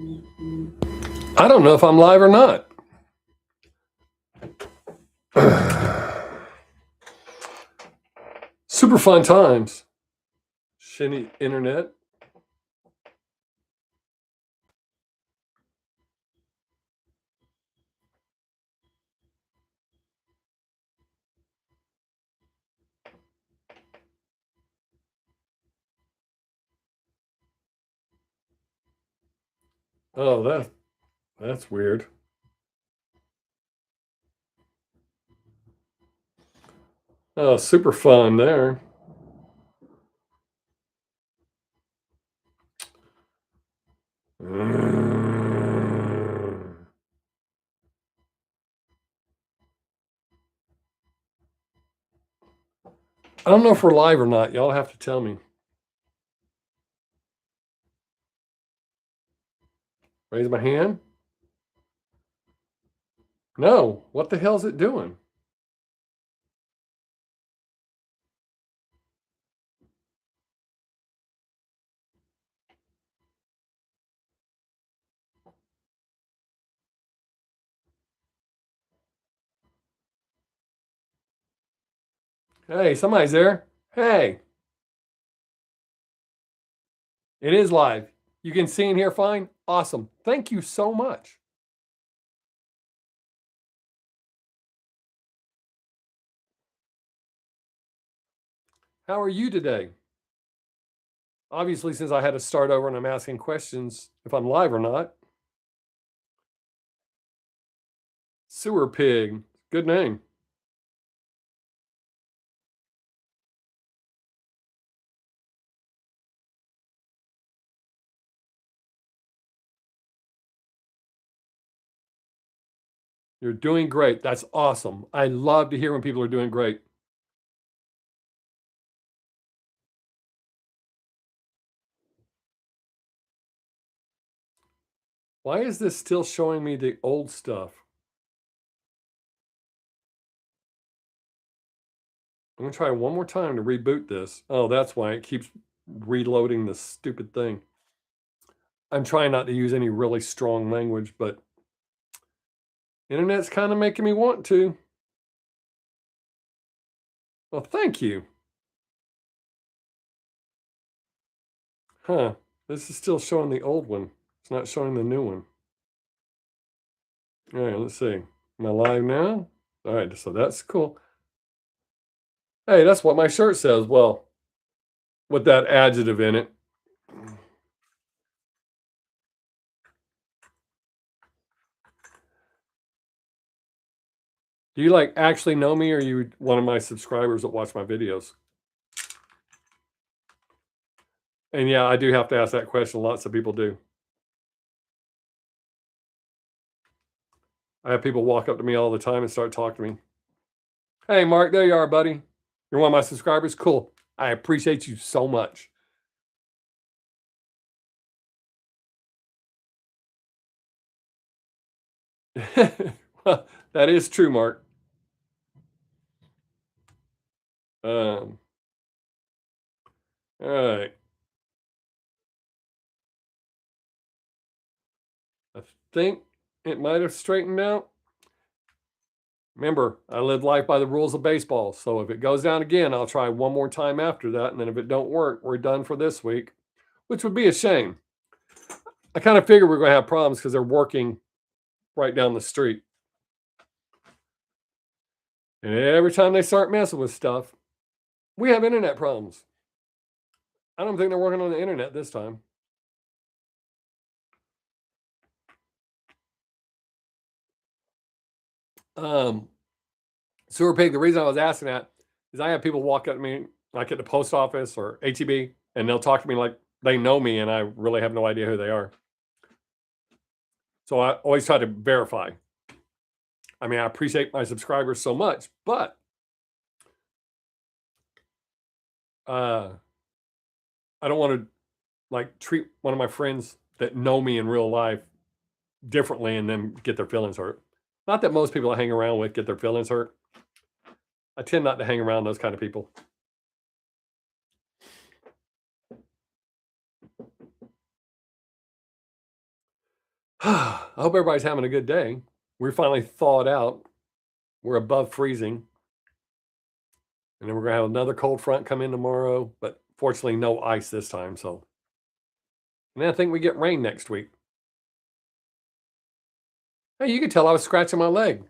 I don't know if I'm live or not. Super fun times. Shitty internet. Oh, that's weird. Oh, super fun there. I don't know if we're live or not. Y'all have to tell me. Raise my hand. No. What the hell is it doing? Hey, somebody's there. Hey, it is live. You can see and hear fine? Awesome. Thank you so much. How are you today? Obviously, since I had to start over and I'm asking questions if I'm live or not. Sewer Pig. Good name. You're doing great. That's awesome. I love to hear when people are doing great. Why is this still showing me the old stuff? I'm going to try one more time to reboot this. Oh, that's why it keeps reloading this stupid thing. I'm trying not to use any really strong language, but internet's kind of making me want to. Well, thank you. Huh. This is still showing the old one. It's not showing the new one. All right, let's see. Am I live now? All right, so that's cool. Hey, that's what my shirt says. Well, with that adjective in it. Do you like actually know me, or are you one of my subscribers that watch my videos? And yeah, I do have to ask that question. Lots of people do. I have people walk up to me all the time and start talking to me. Hey, Mark, there you are, buddy. You're one of my subscribers? Cool. I appreciate you so much. Well, that is true, Mark. All right. I think it might have straightened out. Remember, I live life by the rules of baseball. So if it goes down again, I'll try one more time after that. And then if it don't work, we're done for this week, which would be a shame. I kind of figured we're going to have problems because they're working right down the street. And every time they start messing with stuff, we have internet problems. I don't think they're working on the internet this time. Sewer Pig, the reason I was asking that is I have people walk up to me, like at the post office or ATB, and they'll talk to me like they know me, and I really have no idea who they are. So I always try to verify. I mean, I appreciate my subscribers so much, but I don't want to like treat one of my friends that know me in real life differently and then get their feelings hurt. Not that most people I hang around with get their feelings hurt. I tend not to hang around those kind of people. I hope everybody's having a good day. We're finally thawed out. We're above freezing. And then we're going to have another cold front come in tomorrow, but fortunately, no ice this time. So, and then I think we get rain next week. Hey, you could tell I was scratching my leg.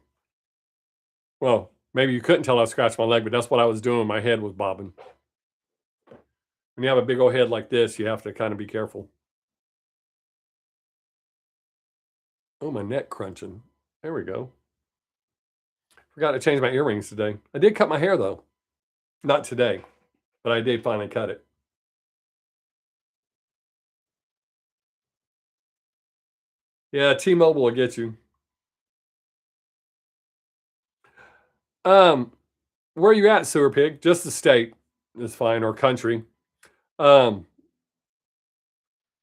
Well, maybe you couldn't tell I was scratching my leg, but that's what I was doing. My head was bobbing. When you have a big old head like this, you have to kind of be careful. Oh, my neck crunching. There we go. Forgot to change my earrings today. I did cut my hair though. Not today, but I did finally cut it. Yeah, T-Mobile will get you. Um, where are you at, Sewer Pig? Just the state is fine, or country. Um,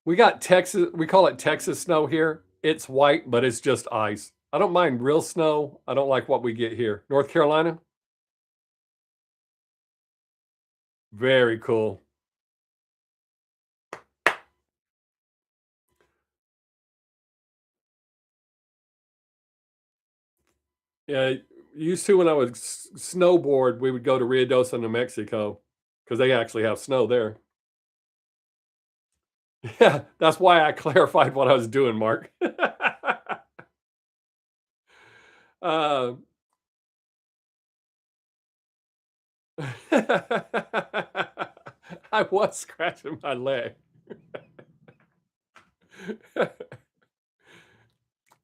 we got Texas. We call it Texas snow here. It's white, but it's just ice. I don't mind real snow. I don't like what we get here. North Carolina, very cool. Yeah, used to when I would snowboard, we would go to Ruidoso, New Mexico, because they actually have snow there. Yeah, that's why I clarified what I was doing, Mark. uh, I was scratching my leg.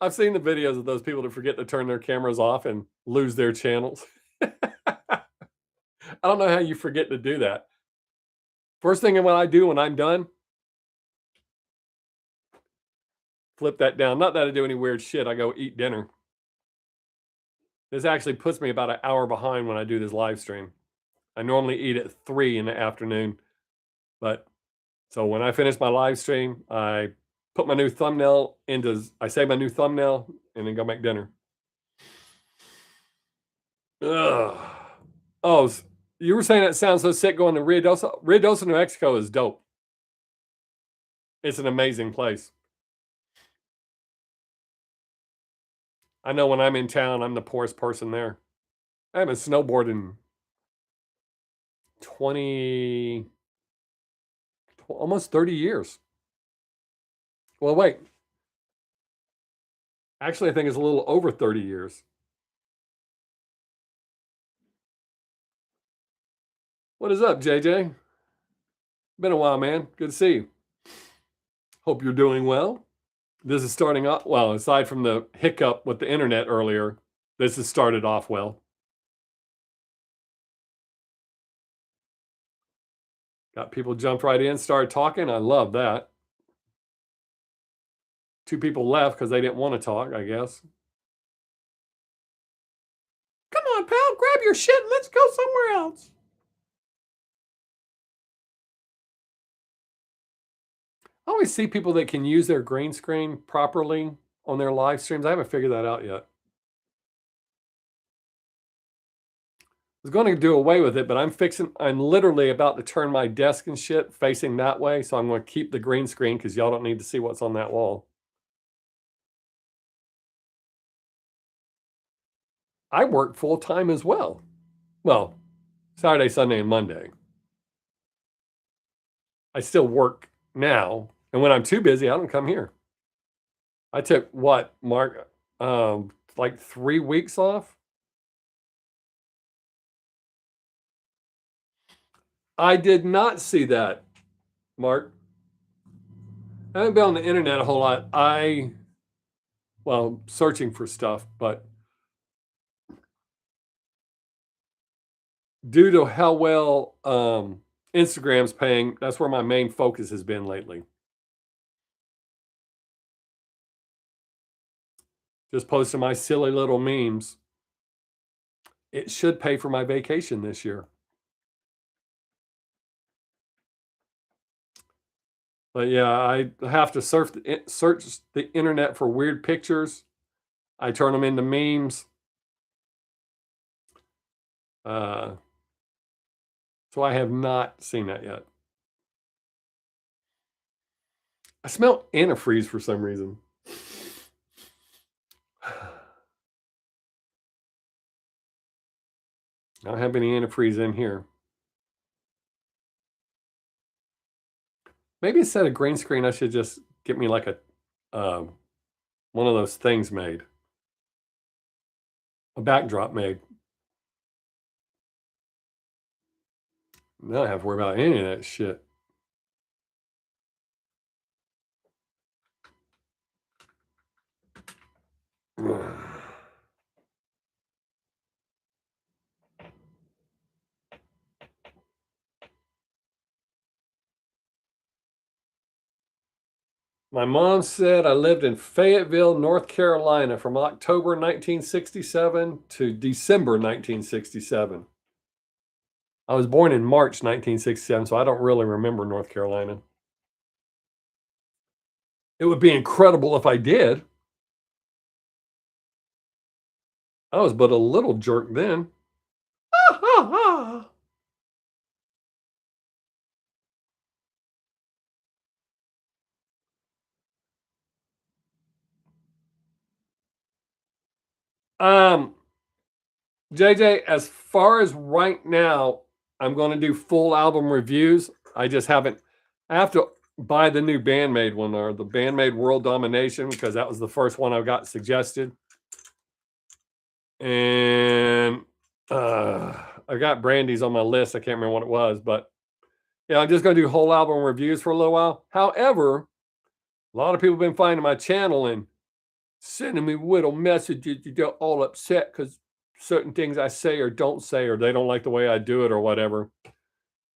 I've seen the videos of those people that forget to turn their cameras off and lose their channels. I don't know how you forget to do that. First thing what I do when I'm done, flip that down. Not that I do any weird shit. I go eat dinner. This actually puts me about an hour behind when I do this live stream. I normally eat at 3 in the afternoon, but so when I finish my live stream, I put my new thumbnail I save my new thumbnail and then go make dinner. Ugh. Oh, you were saying that sounds so sick going to Ruidoso. Ruidoso, New Mexico is dope. It's an amazing place. I know when I'm in town, I'm the poorest person there. I haven't snowboarded in 20, almost 30 years. Well, wait. Actually, I think it's a little over 30 years. What is up, JJ? Been a while, man. Good to see you. Hope you're doing well. This is starting off well, aside from the hiccup with the internet earlier, this has started off well. Got people jumped right in, started talking. I love that. 2 people left because they didn't want to talk, I guess. Come on, pal, grab your shit and let's go somewhere else. I always see people that can use their green screen properly on their live streams. I haven't figured that out yet. I was going to do away with it, but I'm literally about to turn my desk and shit facing that way. So I'm going to keep the green screen because y'all don't need to see what's on that wall. I work full time as well. Well, Saturday, Sunday, and Monday. I still work now. And when I'm too busy, I don't come here. I took what, Mark, like 3 weeks off? I did not see that, Mark. I haven't been on the internet a whole lot. Well, searching for stuff, but due to how well Instagram's paying, that's where my main focus has been lately. Just posting my silly little memes. It should pay for my vacation this year. But yeah, I have to search the internet for weird pictures. I turn them into memes. So I have not seen that yet. I smell antifreeze for some reason. I don't have any antifreeze in here. Maybe instead of green screen, I should just get me like a one of those things made, a backdrop made. Now I have to worry about any of that shit. My mom said I lived in Fayetteville, North Carolina from October 1967 to December 1967. I was born in March 1967, so I don't really remember North Carolina. It would be incredible if I did. I was but a little jerk then. Um, JJ, as far as right now, I'm going to do full album reviews. I just haven't. I have to buy the new Bandmade one or the Bandmade World Domination because that was the first one I got suggested. And I got Brandy's on my list. I can't remember what it was, but yeah, I'm just going to do whole album reviews for a little while. However, a lot of people have been finding my channel and sending me little messages. They're all upset because certain things I say or don't say, or they don't like the way I do it or whatever.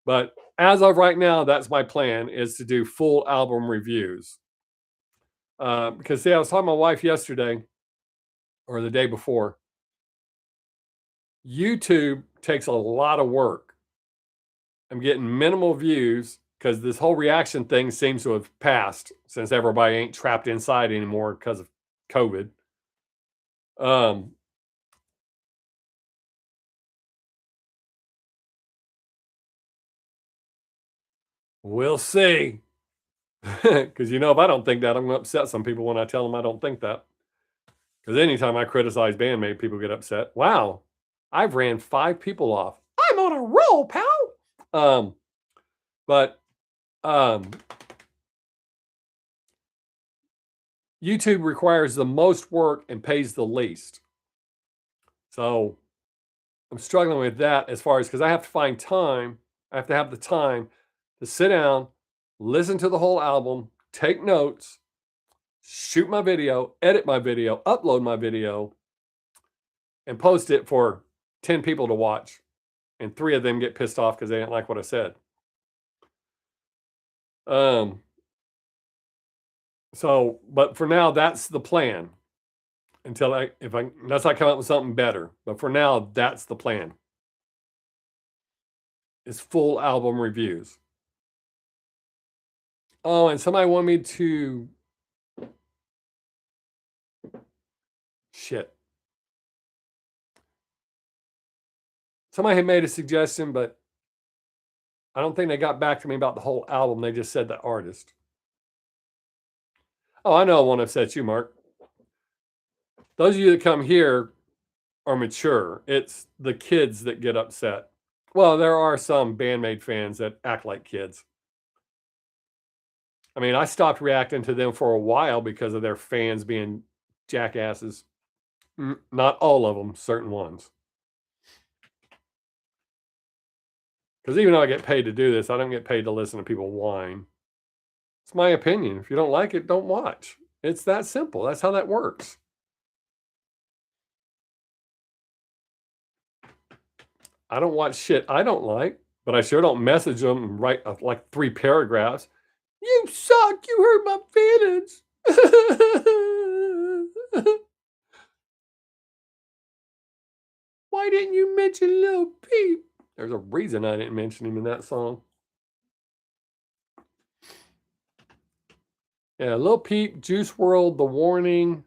But as of right now, that's my plan, is to do full album reviews. Because see, I was talking to my wife yesterday or the day before. YouTube takes a lot of work. I'm getting minimal views because this whole reaction thing seems to have passed since everybody ain't trapped inside anymore because of COVID. We'll see. Because if I don't think that, I'm going to upset some people when I tell them I don't think that. Because anytime I criticize Bandmate, people get upset. Wow, I've ran 5 people off. I'm on a roll, pal. But YouTube requires the most work and pays the least. So I'm struggling with that as far as, because I have to find time. I have to have the time to sit down, listen to the whole album, take notes, shoot my video, edit my video, upload my video, and post it for 10 people to watch. And 3 of them get pissed off because they didn't like what I said. So, but for now, that's the plan. Unless I come up with something better. But for now, that's the plan. Is full album reviews. Oh, and somebody wanted me to. Shit. Somebody had made a suggestion, but I don't think they got back to me about the whole album. They just said the artist. Oh, I know I won't upset you, Mark. Those of you that come here are mature. It's the kids that get upset. Well, there are some Bandmate fans that act like kids. I mean, I stopped reacting to them for a while because of their fans being jackasses. Not all of them, certain ones. Because even though I get paid to do this, I don't get paid to listen to people whine. It's my opinion. If you don't like it, don't watch. It's that simple. That's how that works. I don't watch shit I don't like, but I sure don't message them and write like 3 paragraphs. You suck. You hurt my feelings. Why didn't you mention Lil Peep? There's a reason I didn't mention him in that song. Yeah, Lil Peep, Juice WRLD, The Warning,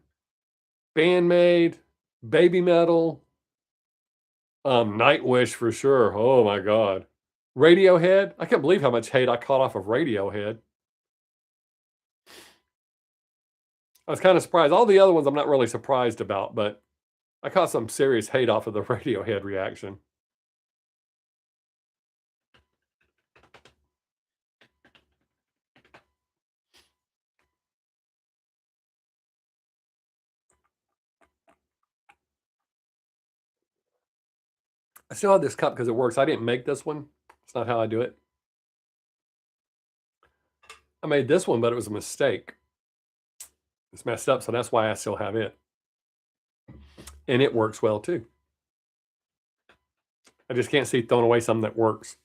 Bandmade, Baby Metal, Nightwish for sure. Oh my God. Radiohead. I can't believe how much hate I caught off of Radiohead. I was kind of surprised. All the other ones I'm not really surprised about, but I caught some serious hate off of the Radiohead reaction. I still have this cup because it works. I didn't make this one. It's not how I do it. I made this one, but it was a mistake. It's messed up, so that's why I still have it. And it works well too. I just can't see throwing away something that works.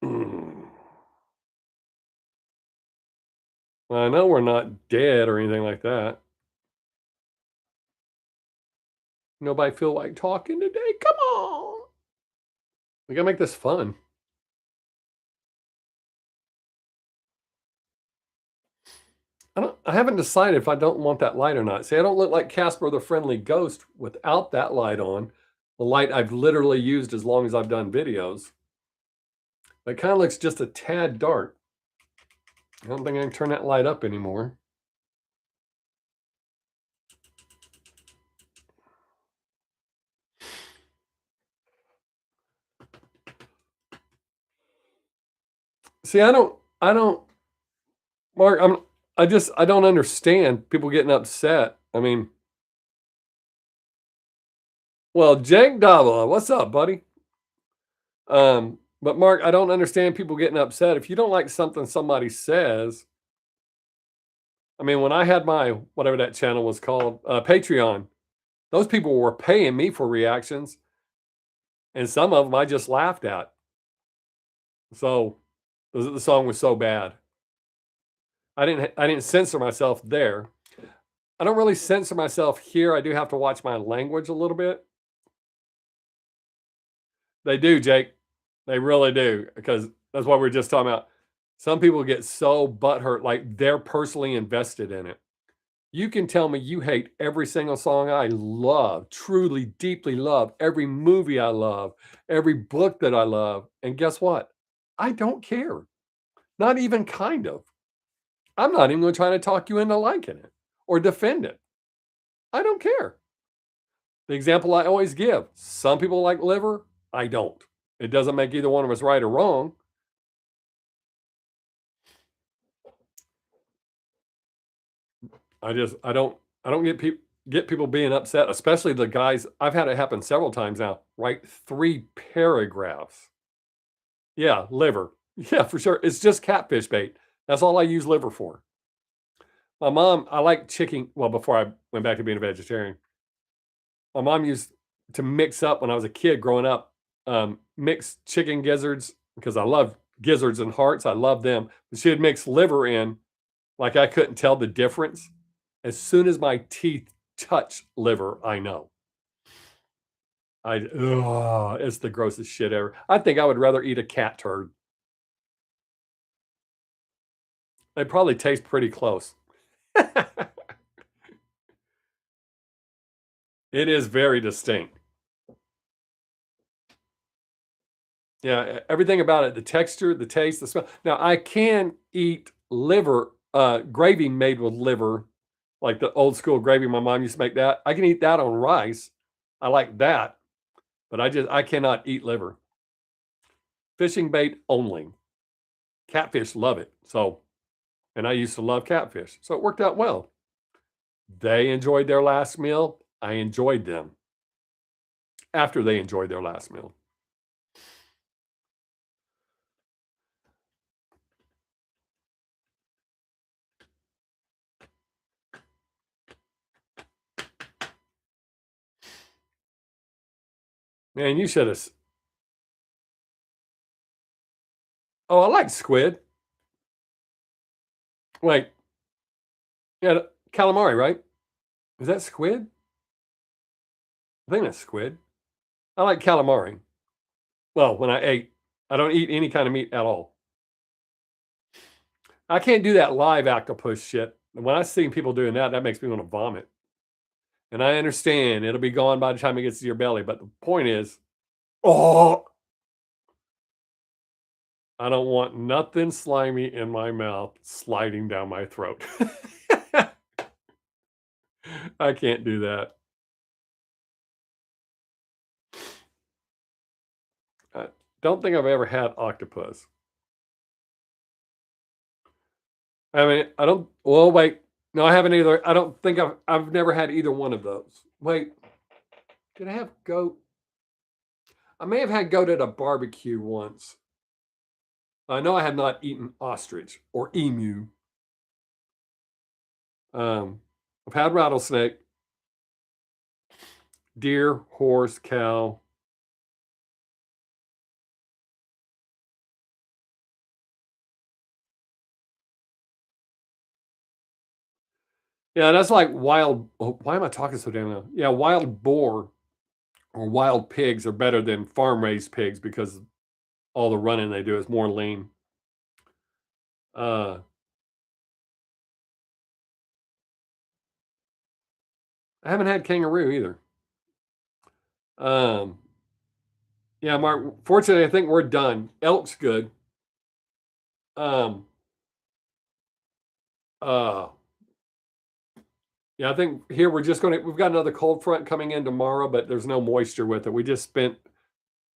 Well, I know we're not dead or anything like that. Nobody feel like talking today? Come on. We gotta make this fun. I haven't decided if I don't want that light or not. See, I don't look like Casper the Friendly Ghost without that light on. The light I've literally used as long as I've done videos. It kind of looks just a tad dark. I don't think I can turn that light up anymore. See, I don't, Mark, I don't understand people getting upset. I mean, well, Jake Dava, what's up, buddy? But Mark, I don't understand people getting upset. If you don't like something somebody says, I mean, when I had my, whatever that channel was called, Patreon, those people were paying me for reactions. And some of them I just laughed at. So the song was so bad. I didn't censor myself there. I don't really censor myself here. I do have to watch my language a little bit. They do, Jake. They really do, because that's what we were just talking about. Some people get so butthurt, like they're personally invested in it. You can tell me you hate every single song I love, truly, deeply love, every movie I love, every book that I love. And guess what? I don't care. Not even kind of. I'm not even going to try to talk you into liking it or defend it. I don't care. The example I always give, some people like liver, I don't. It doesn't make either one of us right or wrong. I don't get people being upset, especially the guys. I've had it happen several times now. Write 3 paragraphs. Yeah, liver. Yeah, for sure. It's just catfish bait. That's all I use liver for. My mom, I like chicken. Well, before I went back to being a vegetarian, my mom used to mix up when I was a kid growing up, mix chicken gizzards because I love gizzards and hearts. I love them. But she would mix liver in, like I couldn't tell the difference. As soon as my teeth touch liver, I know. It's the grossest shit ever. I think I would rather eat a cat turd. They probably taste pretty close. It is very distinct. Yeah, everything about it, the texture, the taste, the smell. Now, I can eat liver, gravy made with liver, like the old school gravy my mom used to make that. I can eat that on rice. I like that, but I cannot eat liver. Fishing bait only. Catfish love it. So, and I used to love catfish. So it worked out well. They enjoyed their last meal. I enjoyed them after they enjoyed their last meal. Man, you should have. Oh, I like squid. Wait, yeah, calamari, right? Is that squid? I think that's squid. I like calamari. Well, when I don't eat any kind of meat at all. I can't do that live octopus shit. When I see people doing that, that makes me want to vomit. And I understand it'll be gone by the time it gets to your belly. But the point is, oh, I don't want nothing slimy in my mouth sliding down my throat. I can't do that. I don't think I've ever had octopus. I mean, I don't well, wait. No, I haven't either. I don't think I've never had either one of those. Wait, did I have goat? I may have had goat at a barbecue once. I know I have not eaten ostrich or emu. Um, I've had rattlesnake, deer, horse, cow. Yeah, that's like wild. Oh, why am I talking so damn loud? Yeah, wild boar or wild pigs are better than farm raised pigs because all the running they do is more lean. Uh, I haven't had kangaroo either. Um, yeah, Mark. Fortunately, I think we're done. Elk's good. Um, uh, yeah, I think here we're just gonna. We've got another cold front coming in tomorrow, but there's no moisture with it. We just spent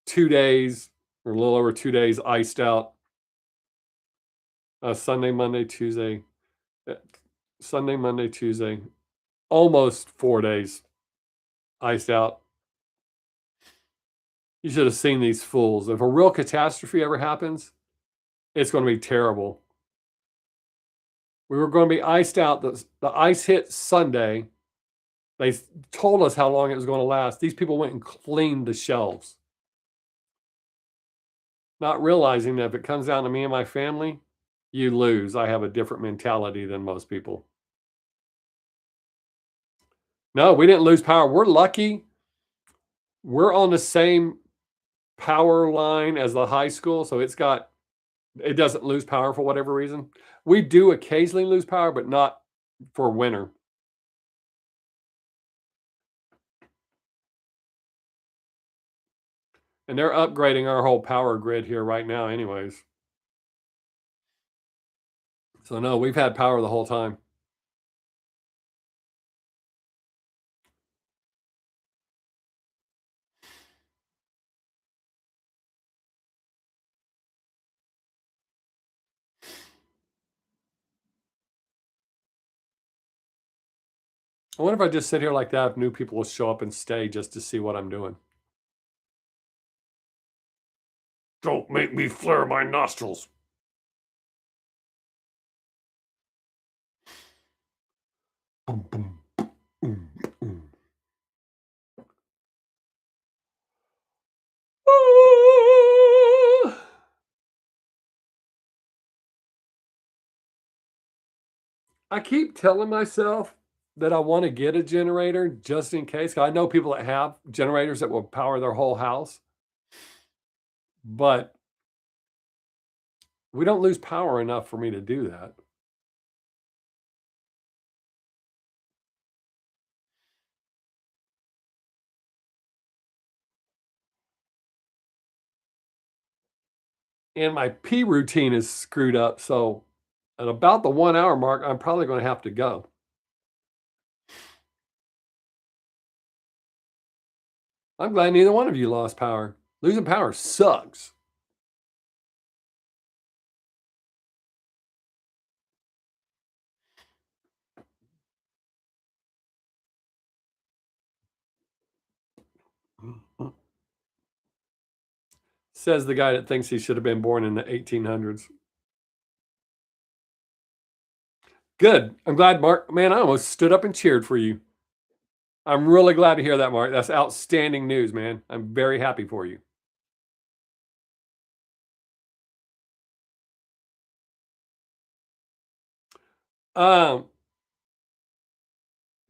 2 days or a little over 2 days iced out. Sunday, Monday, Tuesday, uh, Sunday, Monday, Tuesday, almost 4 days iced out. You should have seen these fools. If a real catastrophe ever happens, it's going to be terrible. We were going to be iced out. The ice hit Sunday. They told us how long it was going to last. These people went and cleaned the shelves, not realizing that if it comes down to me and my family, you lose. I have a different mentality than most people. No, we didn't lose power. We're lucky. We're on the same power line as the high school, so it doesn't lose power for whatever reason. We do occasionally lose power, but not for winter. And they're upgrading our whole power grid here right now anyways. So no, we've had power the whole time. I wonder if I just sit here like that, if new people will show up and stay just to see what I'm doing. Don't make me flare my nostrils. Boom, boom, boom, boom. Ah! I keep telling myself that I want to get a generator just in case. 'Cause I know people that have generators that will power their whole house, but we don't lose power enough for me to do that. And my pee routine is screwed up. So at about the 1 hour mark, I'm probably going to have to go. I'm glad neither one of you lost power. Losing power sucks. Says the guy that thinks he should have been born in the 1800s. Good. I'm glad, Mark. Man, I almost stood up and cheered for you. I'm really glad to hear that, Mark. That's outstanding news, man. I'm very happy for you. Um,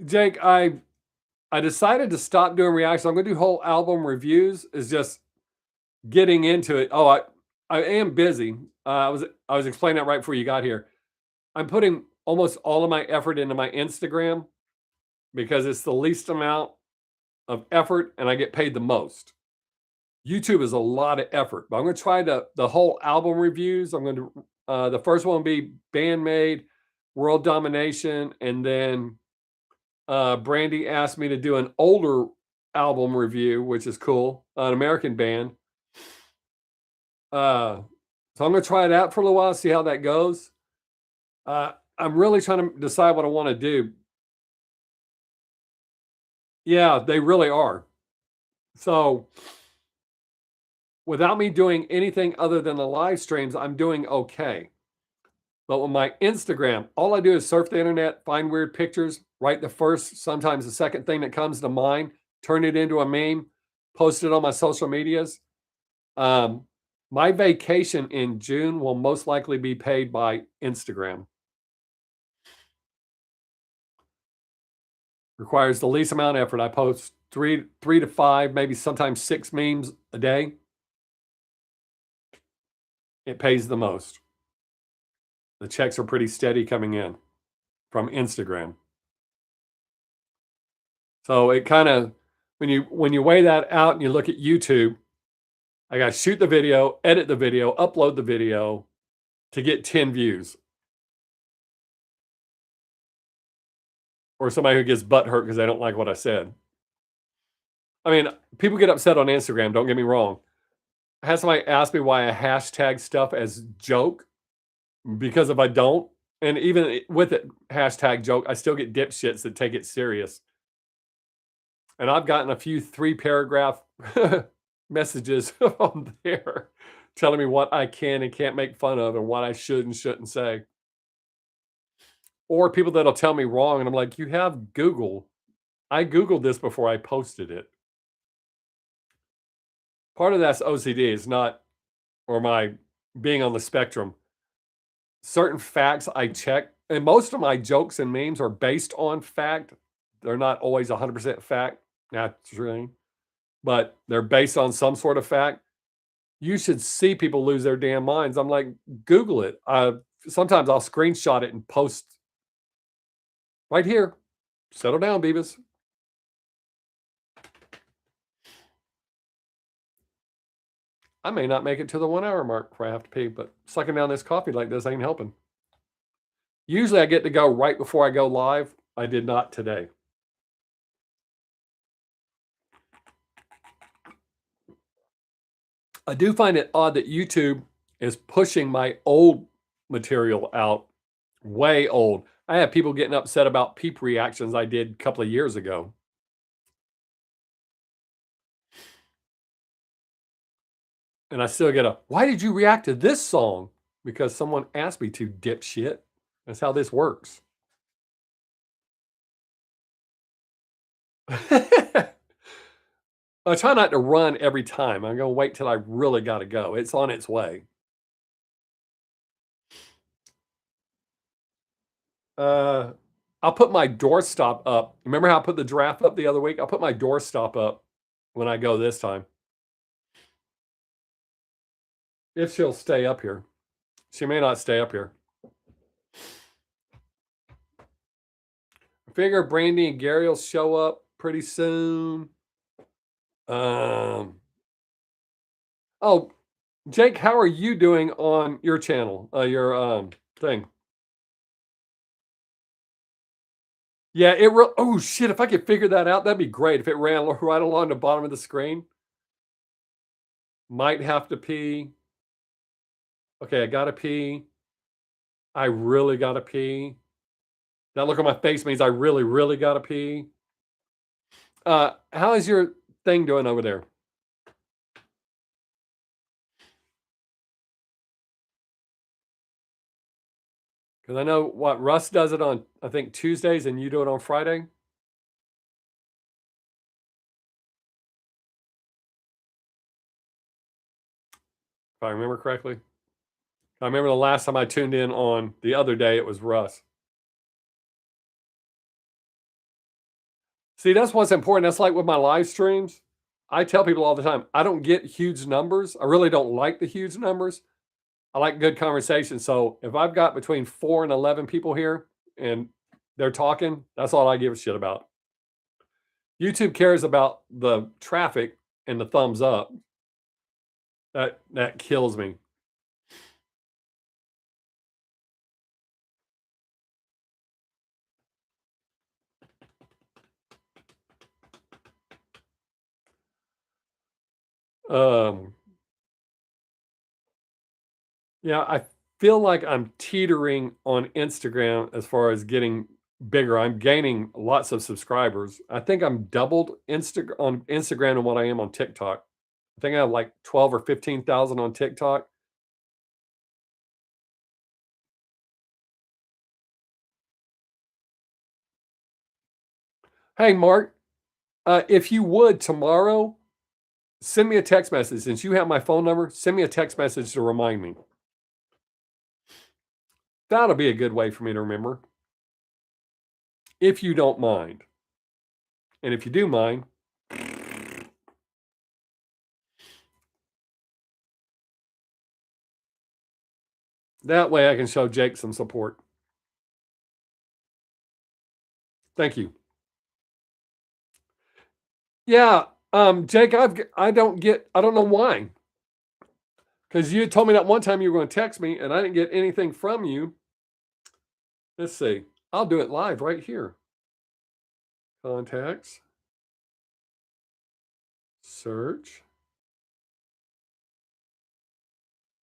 Jake, I decided to stop doing reactions. I'm going to do whole album reviews. Is just getting into it. Oh, I am busy. I was explaining that right before you got here. I'm putting almost all of my effort into my Instagram because it's the least amount of effort and I get paid the most. YouTube is a lot of effort, but I'm going to try the whole album reviews. I'm going to the first one will be Bandmade, World Domination, and then Brandy asked me to do an older album review, which is cool, an American band. So I'm going to try it out for a little while, see how that goes. I'm really trying to decide what I want to do. Yeah, they really are. So without me doing anything other than the live streams, I'm doing okay. But with my Instagram, all I do is surf the internet, find weird pictures, write the first, sometimes the second thing that comes to mind, turn it into a meme, post it on my social medias. My vacation in June will most likely be paid by Instagram. Requires the least amount of effort. I post three to five, maybe sometimes 6 memes a day. It pays the most. The checks are pretty steady coming in from Instagram. So it kind of, when you weigh that out and you look at YouTube, I got to shoot the video, edit the video, upload the video to get 10 views. Or somebody who gets butt hurt because they don't like what I said. I mean, people get upset on Instagram, don't get me wrong. I had somebody ask me why I hashtag stuff as joke, because if I don't, and even with it hashtag joke, I still get dipshits that take it serious. And I've gotten a few 3-paragraph messages on there telling me what I can and can't make fun of and what I should and shouldn't say. Or people that'll tell me wrong, and I'm like, you have Google. I Googled this before I posted it. Part of that's OCD, is not, or my being on the spectrum. Certain facts I check, and most of my jokes and memes are based on fact. They're not always 100% fact, naturally, but they're based on some sort of fact. You should see people lose their damn minds. I'm like, Google it. Sometimes I'll screenshot it and post right here. Settle down, Beavis. I may not make it to the 1 hour mark before I have to pee, but sucking down this coffee like this ain't helping. Usually I get to go right before I go live. I did not today. I do find it odd that YouTube is pushing my old material out, way old. I have people getting upset about peep reactions I did a couple of years ago. And I still get why did you react to this song? Because someone asked me to, dipshit. That's how this works. I try not to run every time. I'm going to wait till I really got to go. It's on its way. I'll put my doorstop up. Remember how I put the giraffe up the other week? I'll put my doorstop up when I go this time. If she'll stay up here. She may not stay up here. I figure Brandy and Gary will show up pretty soon. Oh, Jake, how are you doing on your channel, your thing? Yeah, oh shit, if I could figure that out, that'd be great. If it ran right along the bottom of the screen. Might have to pee. Okay, I gotta pee. I really gotta pee. That look on my face means I really, really gotta pee. How is your thing doing over there? Because I know what Russ does it on, I think Tuesdays, and you do it on Friday. If I remember correctly. I remember the last time I tuned in on the other day, it was Russ. See, that's what's important. That's like with my live streams. I tell people all the time, I don't get huge numbers. I really don't like the huge numbers. I like good conversation. So if I've got between 4 and 11 people here and they're talking, that's all I give a shit about. YouTube cares about the traffic and the thumbs up. That kills me. Um, yeah, I feel like I'm teetering on Instagram as far as getting bigger. I'm gaining lots of subscribers. I think I'm doubled on Instagram than what I am on TikTok. I think I have like 12 or 15,000 on TikTok. Hey, Mark, if you would tomorrow, send me a text message. Since you have my phone number, send me a text message to remind me. That'll be a good way for me to remember, if you don't mind. And if you do mind, that way I can show Jake some support. Thank you. Yeah, Jake, I don't know why. Because you told me that one time you were going to text me and I didn't get anything from you. Let's see. I'll do it live right here. Contacts. Search.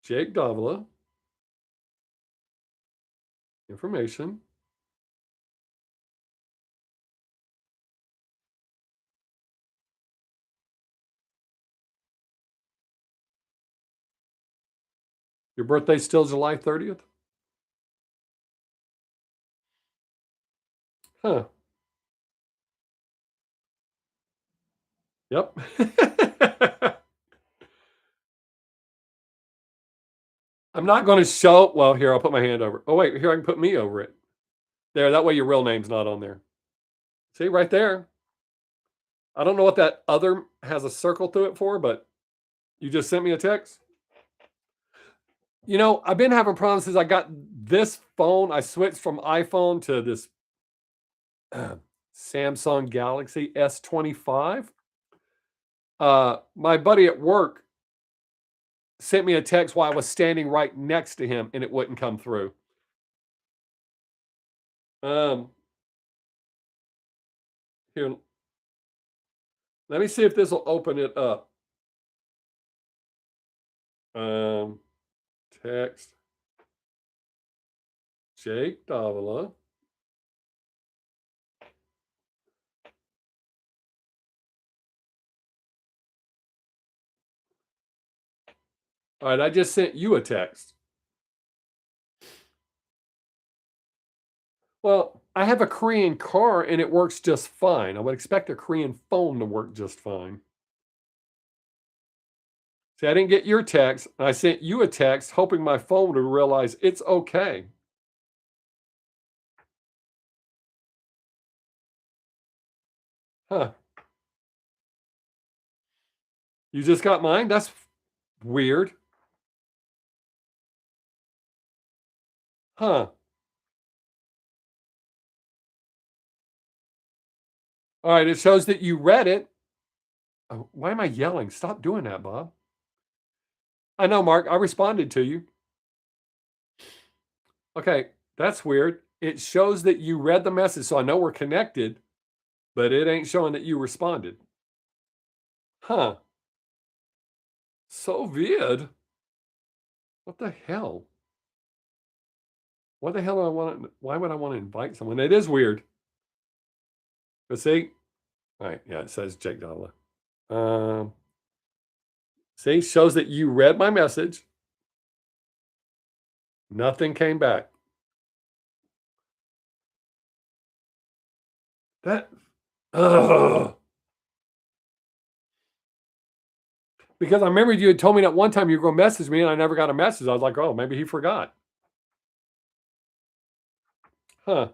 Jake Davila. Information. Your birthday's still July 30th? Huh. Yep. I'm not going to show. Well, here, I'll put my hand over. Oh, wait, here, I can put me over it. There, that way your real name's not on there. See, right there. I don't know what that other has a circle through it for, but you just sent me a text. You know, I've been having problems since I got this phone. I switched from iPhone to this Samsung Galaxy S25. My buddy at work sent me a text while I was standing right next to him and it wouldn't come through. Here, let me see if this will open it up. Text Jake Davila. All right, I just sent you a text. Well, I have a Korean car and it works just fine. I would expect a Korean phone to work just fine. See, I didn't get your text. I sent you a text hoping my phone would realize it's okay. Huh. You just got mine? That's weird. Huh. All right, it shows that you read it. Oh, why am I yelling? Stop doing that, Bob. I know, Mark. I responded to you. Okay, that's weird. It shows that you read the message, so I know we're connected, but it ain't showing that you responded. Huh. So weird. What the hell? What the hell do I want? Why would I want to invite someone? It is weird. But see, all right, yeah, it says Jake Donla. Um, see, shows that you read my message. Nothing came back. That, ugh. Because I remember you had told me that one time you were going to message me and I never got a message. I was like, oh, maybe he forgot. Huh.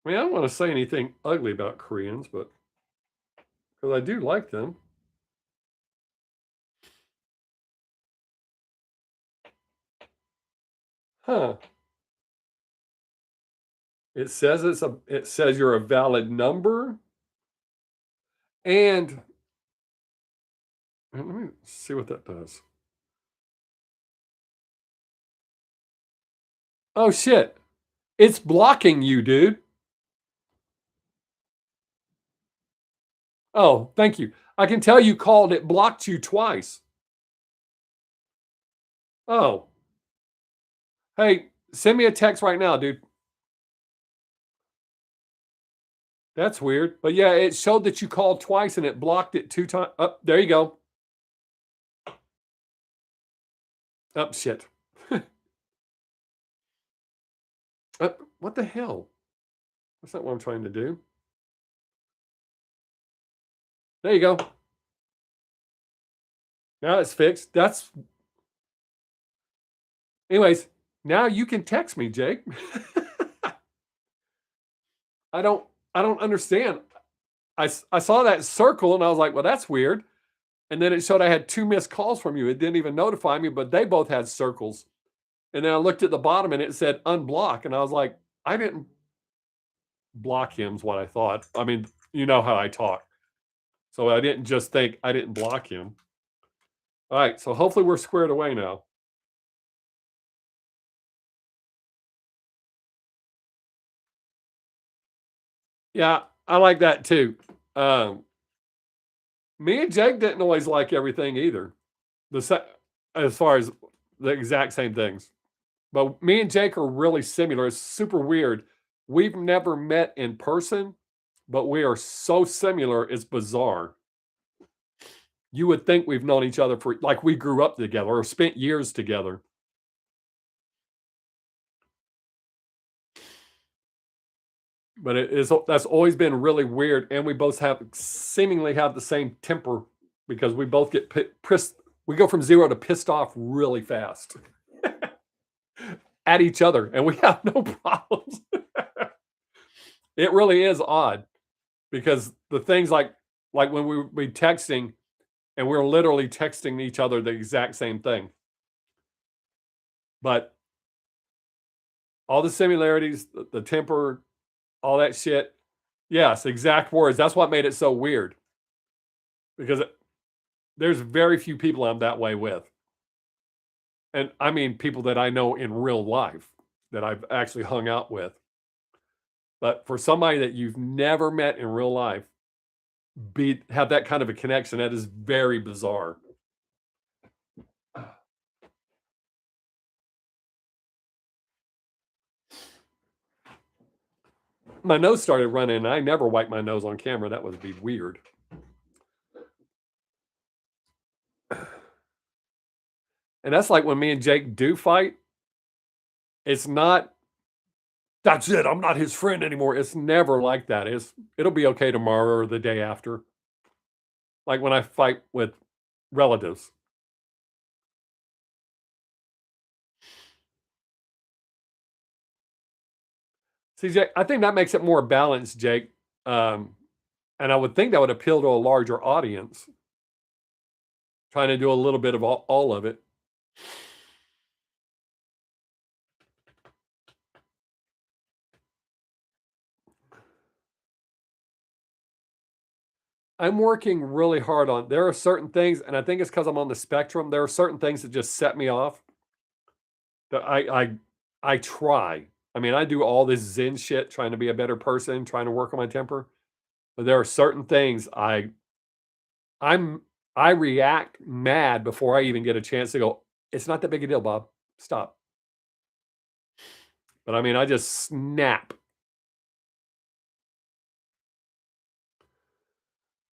I mean, I don't want to say anything ugly about Koreans, but because I do like them. Huh. It says it says you're a valid number. And Let me see what that does. Oh shit. It's blocking you, dude. Oh, thank you. I can tell you called, it blocked you twice. Oh, hey, send me a text right now, dude. That's weird. But yeah, it showed that you called twice and it blocked it 2 times. Oh, there you go. Oh, shit. What the hell? That's not what I'm trying to do. There you go. Now it's fixed. Anyways, now you can text me, Jake. I don't, I don't understand. I saw that circle and I was like, well, that's weird. And then it showed I had 2 missed calls from you. It didn't even notify me, but they both had circles. And then I looked at the bottom and it said unblock. And I was like, I didn't block him, is what I thought. I mean, you know how I talk. So I didn't just think I didn't block him. All right. So hopefully we're squared away now. Yeah, I like that too. Um, Me and Jake didn't always like everything either. As far as the exact same things. But me and Jake are really similar. It's super weird. We've never met in person, but we are so similar, it's bizarre. You would think we've known each other for like we grew up together or spent years together. But that's always been really weird. And we both seemingly have the same temper because we both get pissed. We go from zero to pissed off really fast at each other, and we have no problems. It really is odd because the things like when we be texting and we're literally texting each other the exact same thing. But all the similarities, the temper, all that shit. Yes, exact words. That's what made it so weird because there's very few people I'm that way with. And I mean people that I know in real life that I've actually hung out with. But for somebody that you've never met in real life, have that kind of a connection, that is very bizarre. My nose started running, and I never wipe my nose on camera. That would be weird. And that's like when me and Jake do fight, it's not, "That's it, I'm not his friend anymore." It's never like that. It'll be okay tomorrow or the day after. Like when I fight with relatives. See, Jake, I think that makes it more balanced, Jake. Um, and I would think that would appeal to a larger audience, trying to do a little bit of all of it. I'm working really hard on there are certain things, and I think it's because 'cause I'm on the spectrum, there are certain things that just set me off that I try. I mean, I do all this Zen shit trying to be a better person, trying to work on my temper, but there are certain things I'm I react mad before I even get a chance to go, "It's not that big a deal, Bob. Stop." But I mean, I just snap.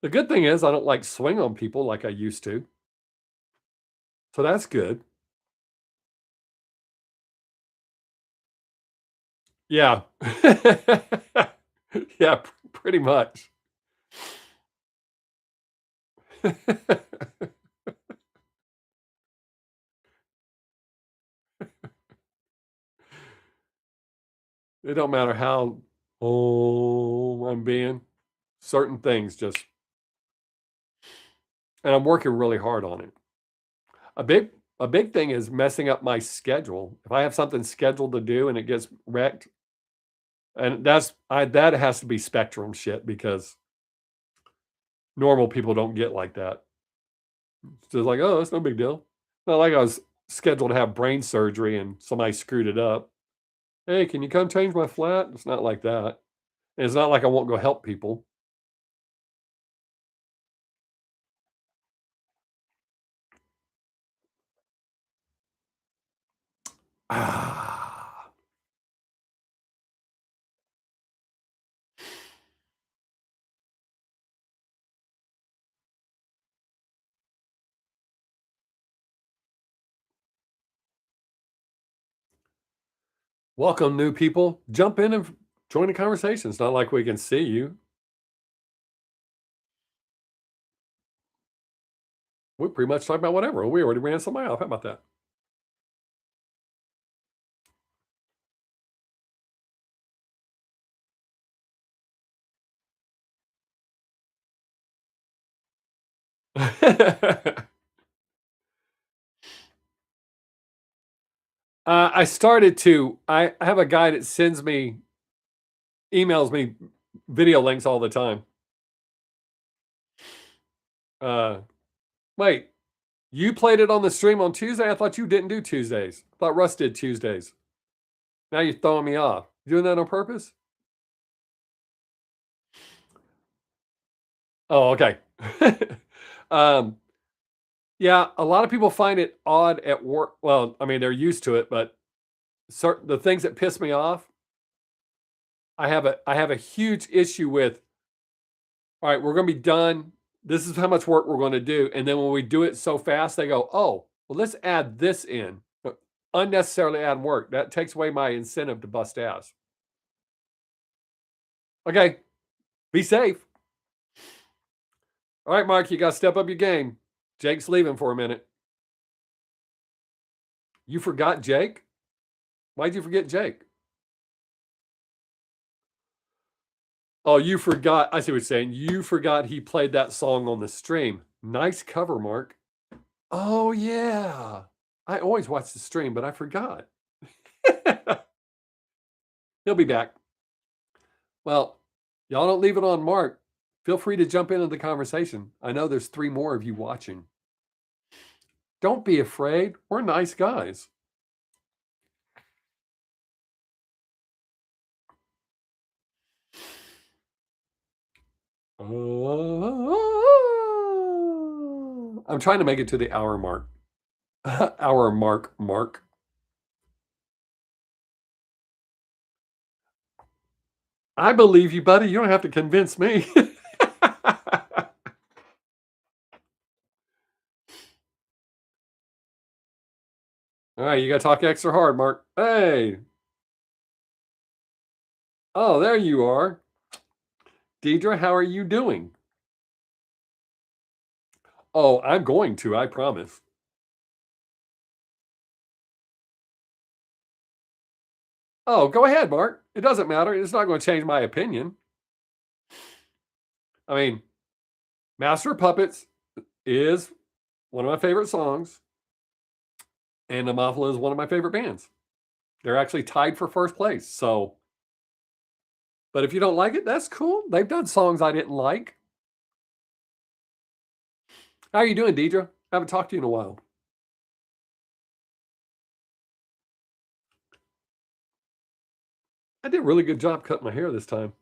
The good thing is I don't like swing on people like I used to. So that's good. Yeah. Yeah, pretty much. It don't matter how oh I'm being, certain things just and I'm working really hard on it. A big a big thing is messing up my schedule. If I have something scheduled to do and it gets wrecked, and that has to be spectrum shit because normal people don't get like that. So it's like, oh, it's no big deal. Not like I was scheduled to have brain surgery and somebody screwed it up. Hey, can you come change my flat? It's not like that. And it's not like I won't go help people. Ah. Welcome, new people. Jump in and join the conversation. It's not like we can see you. We pretty much talk about whatever. We already ran somebody off. How about that? I started to. I have a guy that sends me, emails me video links all the time. Uh, wait, you played it on the stream on Tuesday? I thought you didn't do Tuesdays. I thought Russ did Tuesdays. Now you're throwing me off. You doing that on purpose? Oh, okay. um, yeah, a lot of people find it odd at work. Well, I mean, they're used to it, but certain the things that piss me off, I have a huge issue with. All right, we're going to be done. This is how much work we're going to do, and then when we do it so fast, they go, "Oh, well, let's add this in." Unnecessarily add work. That takes away my incentive to bust ass. Okay, be safe. All right, Mark, you got to step up your game. Jake's leaving for a minute. You forgot Jake? Why'd you forget Jake? Oh, you forgot. I see what you're saying. You forgot he played that song on the stream. Nice cover, Mark. Oh, yeah. I always watch the stream, but I forgot. He'll be back. Well, y'all don't leave it on Mark. Feel free to jump into the conversation. I know there's 3 more of you watching. Don't be afraid. We're nice guys. I'm trying to make it to the hour mark. Hour mark. I believe you, buddy. You don't have to convince me. All right, you got to talk extra hard, Mark. Hey. Oh, there you are. Deidre, how are you doing? Oh, I'm going to, I promise. Oh, go ahead, Mark. It doesn't matter. It's not going to change my opinion. I mean, Master of Puppets is one of my favorite songs, and the Mafia is one of my favorite bands. They're actually tied for first place. So, but if you don't like it, that's cool. They've done songs I didn't like. How are you doing, Deidre? I haven't talked to you in a while. I did a really good job cutting my hair this time.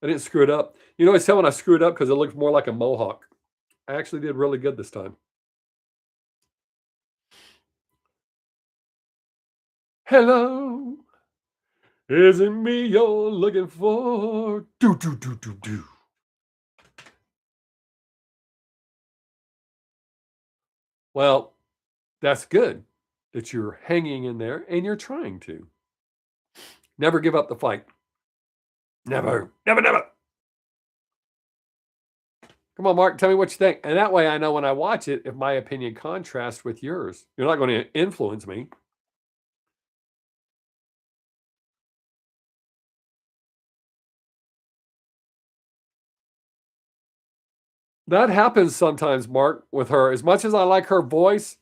I didn't screw it up. You know, I said when I screwed it up because it looks more like a mohawk. I actually did really good this time. Hello. Is it me you're looking for? Do, do, do, do, do. Well, that's good that you're hanging in there and you're trying to. Never give up the fight. Never, never, never. Come on, Mark, tell me what you think. And that way I know when I watch it if my opinion contrasts with yours. You're not going to influence me. That happens sometimes, Mark, with her. As much as I like her voice,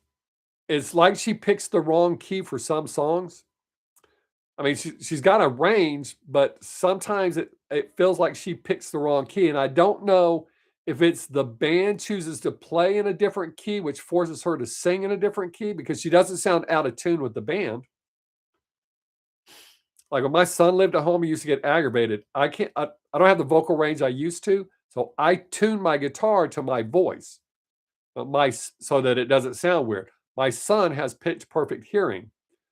it's like she picks the wrong key for some songs. I mean, she's got a range, but sometimes it feels like she picks the wrong key. And I don't know if it's the band chooses to play in a different key, which forces her to sing in a different key because she doesn't sound out of tune with the band. Like when my son lived at home, he used to get aggravated. I don't have the vocal range I used to, so I tune my guitar to my voice, so that it doesn't sound weird. My son has pitch perfect hearing,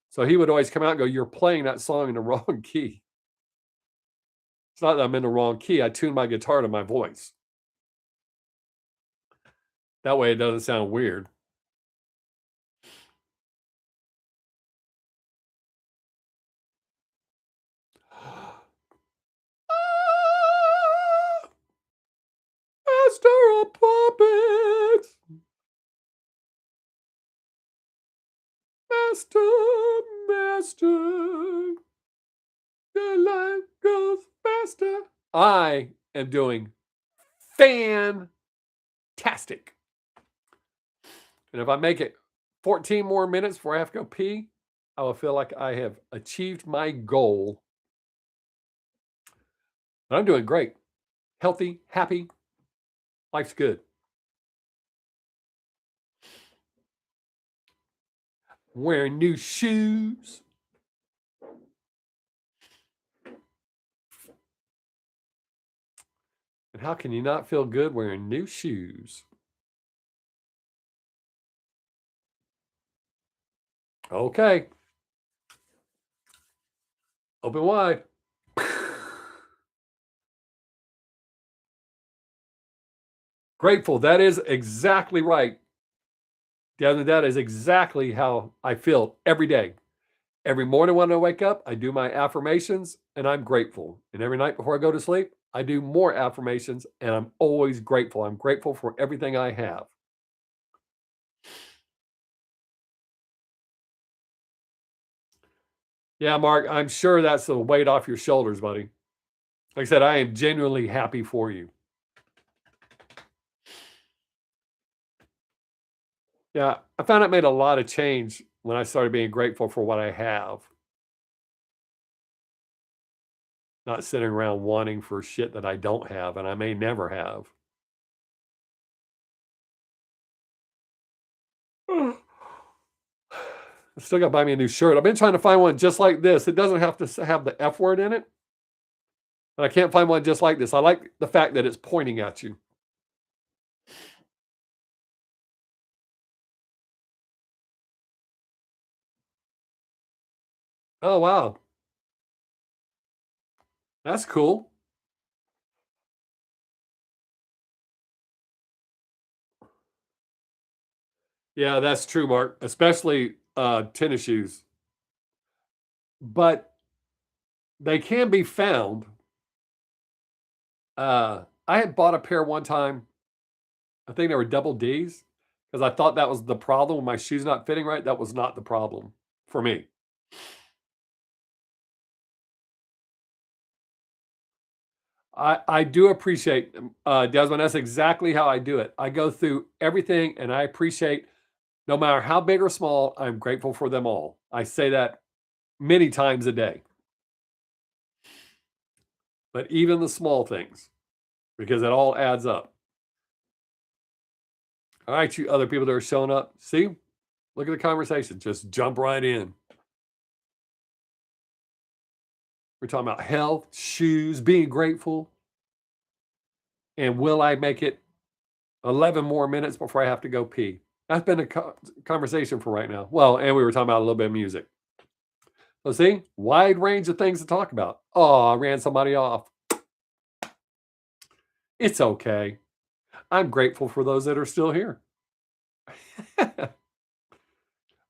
so he would always come out and go, "You're playing that song in the wrong key." It's not that I'm in the wrong key. I tune my guitar to my voice. That way, it doesn't sound weird. Master of puppets, master, master, the life goes faster. I am doing fantastic. And if I make it 14 more minutes before I have to go pee, I will feel like I have achieved my goal. But I'm doing great. Healthy, happy. Life's good. Wearing new shoes. And how can you not feel good wearing new shoes? Okay. Open wide. Grateful. That is exactly right. That is exactly how I feel every day. Every morning when I wake up, I do my affirmations and I'm grateful. And every night before I go to sleep, I do more affirmations and I'm always grateful. I'm grateful for everything I have. Yeah, Mark, I'm sure that's the weight off your shoulders, buddy. Like I said, I am genuinely happy for you. Yeah, I found it made a lot of change when I started being grateful for what I have, not sitting around wanting for shit that I don't have and I may never have. I still got to buy me a new shirt. I've been trying to find one just like this. It doesn't have to have the F word in it, but I can't find one just like this. I like the fact that it's pointing at you. Oh, wow. That's cool. Yeah, that's true, Mark, especially tennis shoes. But they can be found. I had bought a pair one time. I think they were double D's because I thought that was the problem with my shoes not fitting right. That was not the problem for me. I do appreciate, Desmond. That's exactly how I do it. I go through everything and I appreciate no matter how big or small, I'm grateful for them all. I say that many times a day, but even the small things, because it all adds up. All right, you other people that are showing up, see, look at the conversation. Just jump right in. We're talking about health, shoes, being grateful, and will I make it 11 more minutes before I have to go pee? That's been a conversation for right now. Well, and we were talking about a little bit of music. So see, wide range of things to talk about. Oh, I ran somebody off. It's okay. I'm grateful for those that are still here. I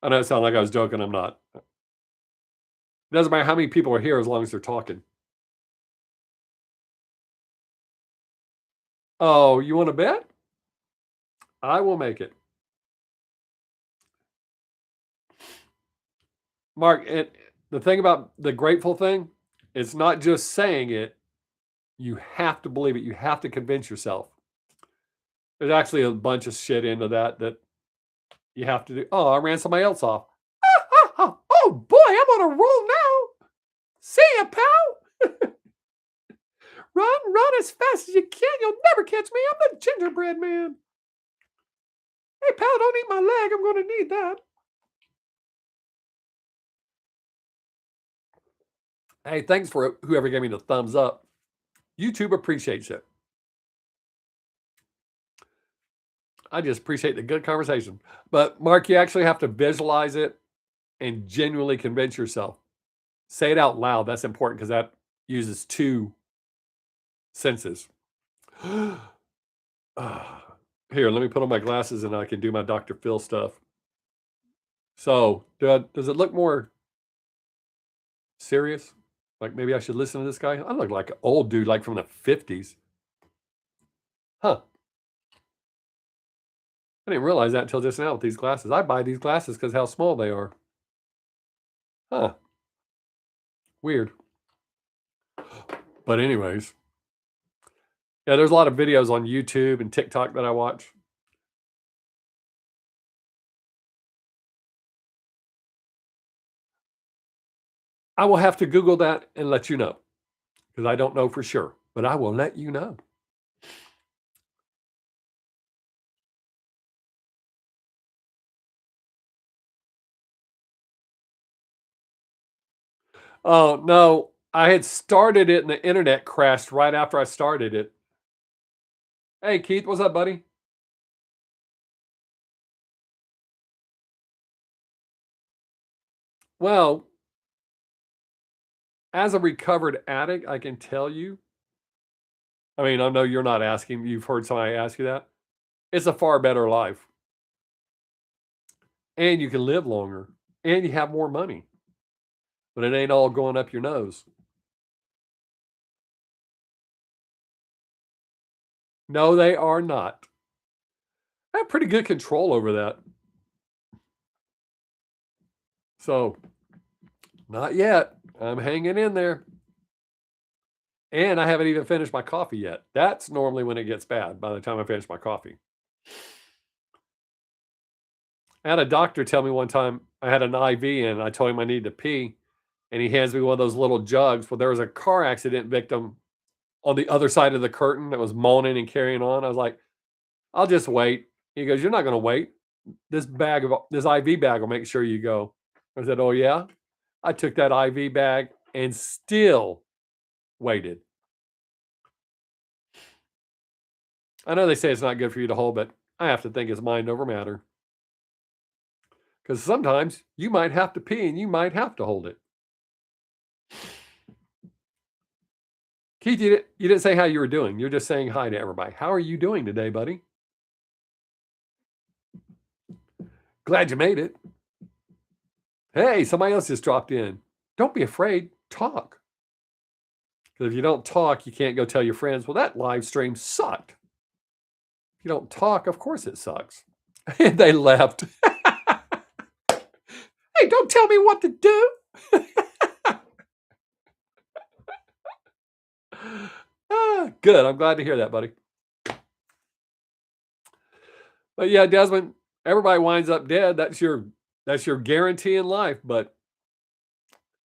know it sounds like I was joking. I'm not. It doesn't matter how many people are here as long as they're talking. Oh, you want to bet? I will make it. Mark, the thing about the grateful thing, it's not just saying it. You have to believe it. You have to convince yourself. There's actually a bunch of shit into that you have to do. Oh, I ran somebody else off. Oh boy, I'm on a roll now. See ya, pal. Run as fast as you can. You'll never catch me. I'm the gingerbread man. Hey, pal, don't eat my leg. I'm going to need that. Hey, thanks for whoever gave me the thumbs up. YouTube appreciates it. I just appreciate the good conversation. But Mark, you actually have to visualize it and genuinely convince yourself. Say it out loud. That's important because that uses 2 senses. Here, let me put on my glasses and I can do my Dr. Phil stuff. So, does it look more serious? Like maybe I should listen to this guy? I look like an old dude, like from the 50s. Huh. I didn't realize that until just now with these glasses. I buy these glasses because how small they are. Huh. Weird. But anyways. Yeah, there's a lot of videos on YouTube and TikTok that I watch. I will have to Google that and let you know because I don't know for sure, but I will let you know. Oh, no. I had started it and the internet crashed right after I started it. Hey, Keith, what's up, buddy? Well, as a recovered addict, I can tell you, I mean, I know you're not asking, you've heard somebody ask you that. It's a far better life. And you can live longer and you have more money, but it ain't all going up your nose. No, they are not. I have pretty good control over that. So, not yet. I'm hanging in there. And I haven't even finished my coffee yet. That's normally when it gets bad by the time I finish my coffee. I had a doctor tell me one time I had an IV and I told him I needed to pee. And he hands me one of those little jugs. Well, there was a car accident victim on the other side of the curtain that was moaning and carrying on. I was like, I'll just wait. He goes, you're not going to wait. This IV bag will make sure you go. I said, oh, yeah? I took that IV bag and still waited. I know they say it's not good for you to hold, but I have to think it's mind over matter. Because sometimes you might have to pee and you might have to hold it. Keith, you didn't say how you were doing. You're just saying hi to everybody. How are you doing today, buddy? Glad you made it. Hey, somebody else just dropped in. Don't be afraid. Talk. Because if you don't talk, you can't go tell your friends, well, that live stream sucked. If you don't talk, of course it sucks. And they left. Hey, don't tell me what to do. Good. I'm glad to hear that, buddy. But yeah, Desmond, everybody winds up dead. That's your guarantee in life. But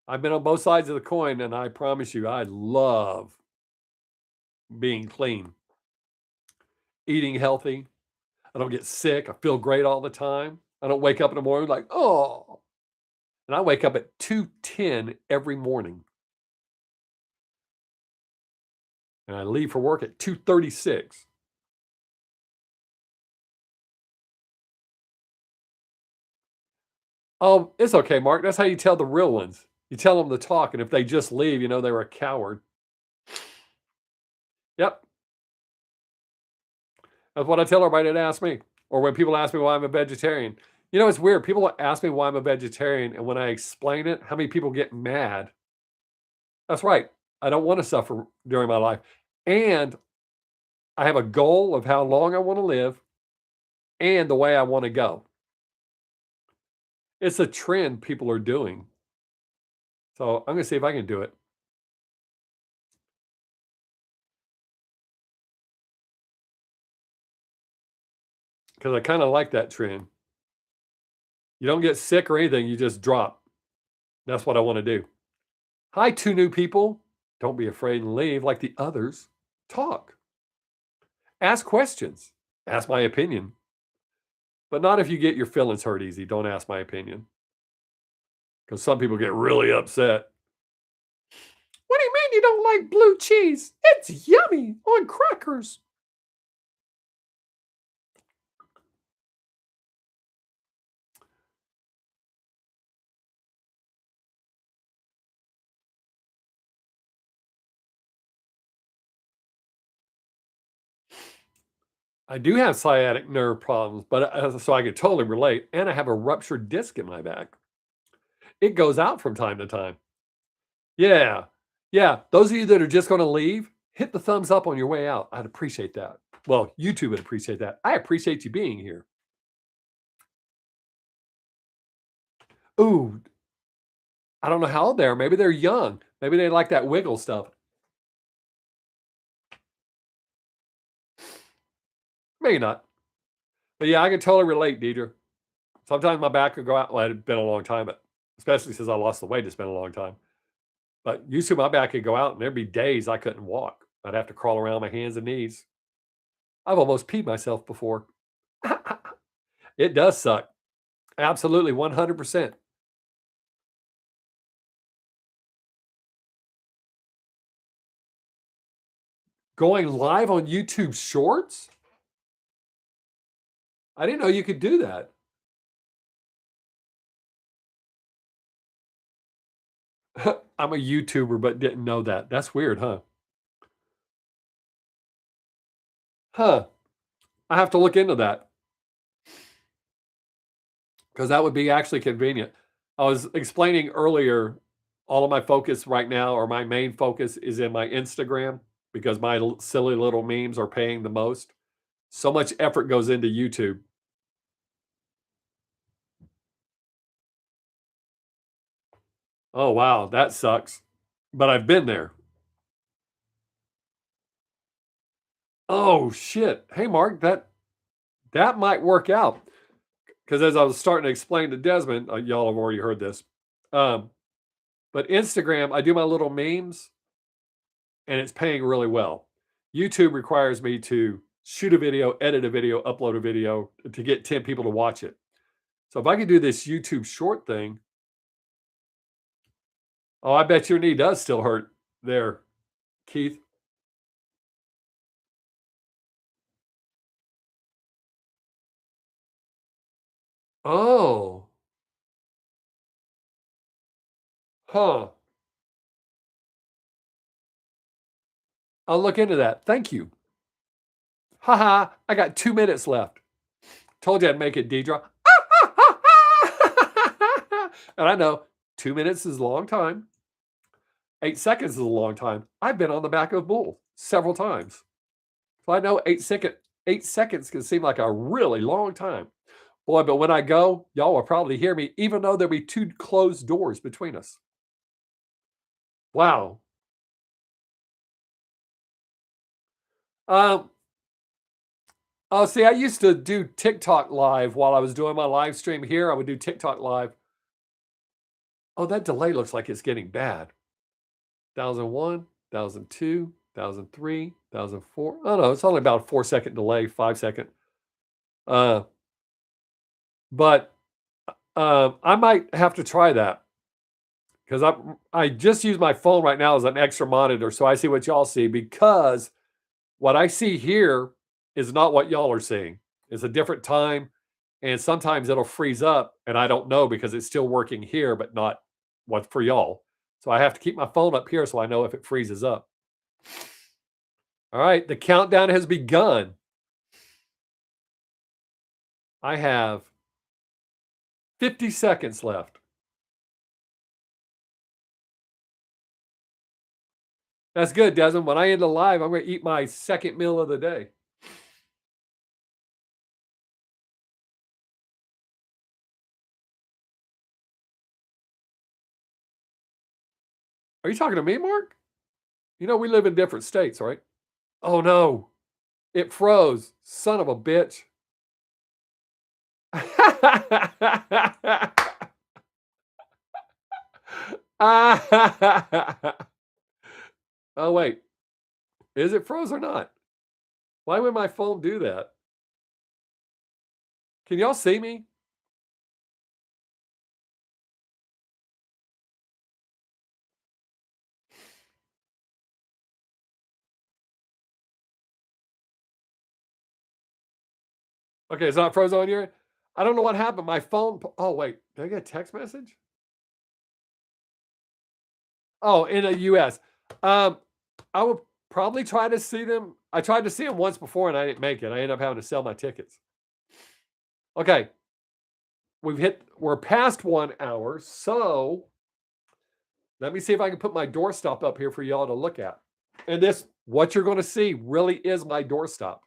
I've been on both sides of the coin, and I promise you, I love being clean, eating healthy. I don't get sick. I feel great all the time. I don't wake up in the morning like, oh. And I wake up at 2:10 every morning. And I leave for work at 2:36. Oh, it's okay, Mark. That's how you tell the real ones. You tell them to talk, and if they just leave, you know they were a coward. Yep. That's what I tell everybody that asks me. Or when people ask me why I'm a vegetarian. You know, it's weird. People ask me why I'm a vegetarian, and when I explain it, how many people get mad? That's right. I don't want to suffer during my life. And I have a goal of how long I want to live and the way I want to go. It's a trend people are doing. So I'm going to see if I can do it. Because I kind of like that trend. You don't get sick or anything, you just drop. That's what I want to do. Hi, 2 new people. Don't be afraid and leave like the others. Talk. Ask questions. Ask my opinion. But not if you get your feelings hurt easy. Don't ask my opinion. Because some people get really upset. What do you mean you don't like blue cheese? It's yummy on crackers. I do have sciatic nerve problems, but so I could totally relate. And I have a ruptured disc in my back. It goes out from time to time. Yeah. Yeah. Those of you that are just going to leave, hit the thumbs up on your way out. I'd appreciate that. Well, YouTube would appreciate that. I appreciate you being here. Ooh, I don't know how old they are. Maybe they're young. Maybe they like that wiggle stuff. Maybe not. But yeah, I can totally relate, Deidre. Sometimes my back could go out. Well, it's been a long time, but especially since I lost the weight, it's been a long time. But used to my back could go out and there'd be days I couldn't walk. I'd have to crawl around my hands and knees. I've almost peed myself before. It does suck. Absolutely, 100%. Going live on YouTube Shorts? I didn't know you could do that. I'm a YouTuber, but didn't know that. That's weird, huh? Huh. I have to look into that because that would be actually convenient. I was explaining earlier, all of my focus right now, or my main focus, is in my Instagram because my silly little memes are paying the most. So much effort goes into YouTube. Oh, wow. That sucks. But I've been there. Oh, shit. Hey, Mark, that might work out. Because as I was starting to explain to Desmond, y'all have already heard this. Um, but Instagram, I do my little memes and it's paying really well. YouTube requires me to shoot a video, edit a video, upload a video to get 10 people to watch it. So if I could do this YouTube short thing, oh, I bet your knee does still hurt there, Keith. Oh, huh. I'll look into that. Thank you. Haha, I got 2 minutes left. Told you I'd make it, Deidre. And I know 2 minutes is a long time. 8 seconds is a long time. I've been on the back of a bull several times. So I know 8 seconds can seem like a really long time. Boy, but when I go, y'all will probably hear me, even though there'll be two closed doors between us. Wow. Um, oh, see, I used to do TikTok live while I was doing my live stream here. I would do TikTok live. Oh, that delay looks like it's getting bad. 1001, 1002, 1003, 1004. Oh no, it's only about a 4 second delay, 5 second. Uh, but I might have to try that because I just use my phone right now as an extra monitor, so I see what y'all see. Because what I see here is not what y'all are seeing. It's a different time, and sometimes it'll freeze up, and I don't know because it's still working here, but not what for y'all. So I have to keep my phone up here so I know if it freezes up. All right, the countdown has begun. I have 50 seconds left. That's good, Desmond. When I end the live, I'm going to eat my second meal of the day. Are you talking to me, Mark? You know, we live in different states, right? Oh, no. It froze. Son of a bitch. Oh, wait. Is it froze or not? Why would my phone do that? Can y'all see me? Okay, it's not frozen on your. I don't know what happened. My phone. Oh, wait. Did I get a text message? Oh, in the US. Um, I would probably try to see them. I tried to see them once before and I didn't make it. I ended up having to sell my tickets. Okay. We're past 1 hour. So let me see if I can put my doorstop up here for y'all to look at. And this, what you're going to see really is my doorstop.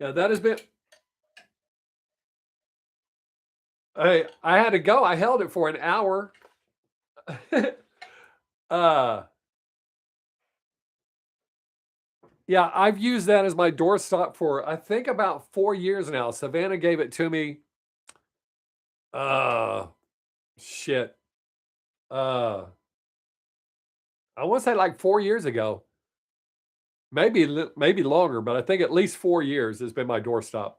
Yeah, that has been. Hey, I had to go. I held it for an hour. uh, yeah, I've used that as my doorstop for I think about 4 years now. Savannah gave it to me. Uh, shit. Uh, I want to say like 4 years ago. Maybe longer, but I think at least 4 years has been my doorstop.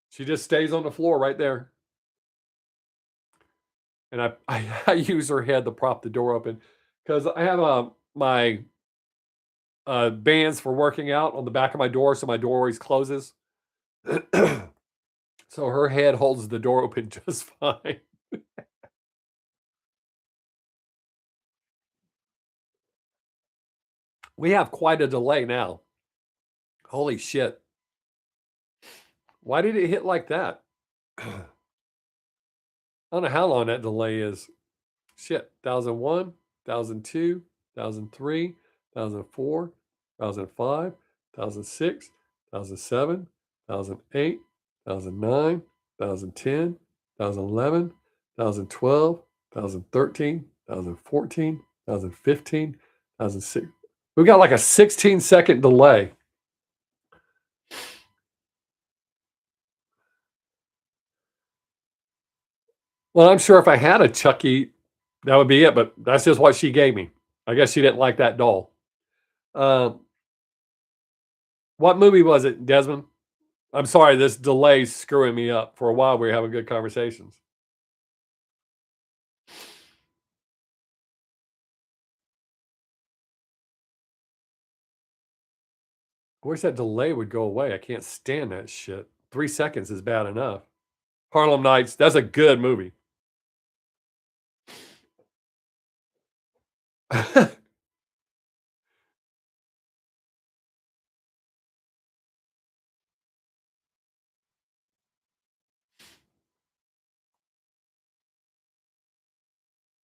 She just stays on the floor right there. And I use her head to prop the door open because I have my bands for working out on the back of my door, so my door always closes. So her head holds the door open just fine. We have quite a delay now. Holy shit. Why did it hit like that? I don't know how long that delay is. Shit. 1001, 1002, 1003, 1004, 1005, 1006, 1007, 1008, 1009, 1010, 1011, 1012, 1013, 1014, 1015, 1006. We got like a 16-second delay. Well, I'm sure if I had a Chucky, that would be it, but that's just what she gave me. I guess she didn't like that doll. Um, what movie was it, Desmond? I'm sorry, this delay's screwing me up. For a while, we were having good conversations. I wish that delay would go away. I can't stand that shit. 3 seconds is bad enough. Harlem Nights, that's a good movie.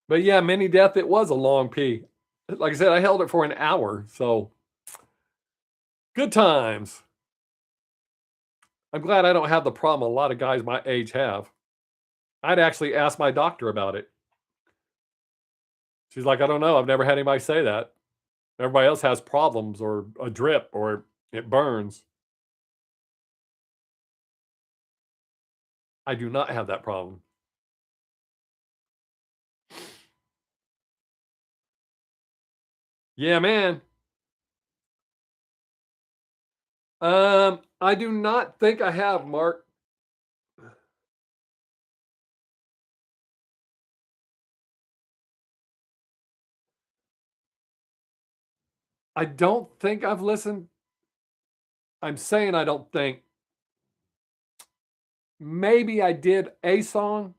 But yeah, Mini Death, it was a long pee. like I said, I held it for an hour, so good times. I'm glad I don't have the problem a lot of guys my age have. I'd actually ask my doctor about it. She's like, "I don't know, I've never had anybody say that. Everybody else has problems or a drip or it burns. I do not have that problem." Yeah, man. I do not think I have, Mark. I don't think I've listened. I'm saying I don't think. Maybe I did a song,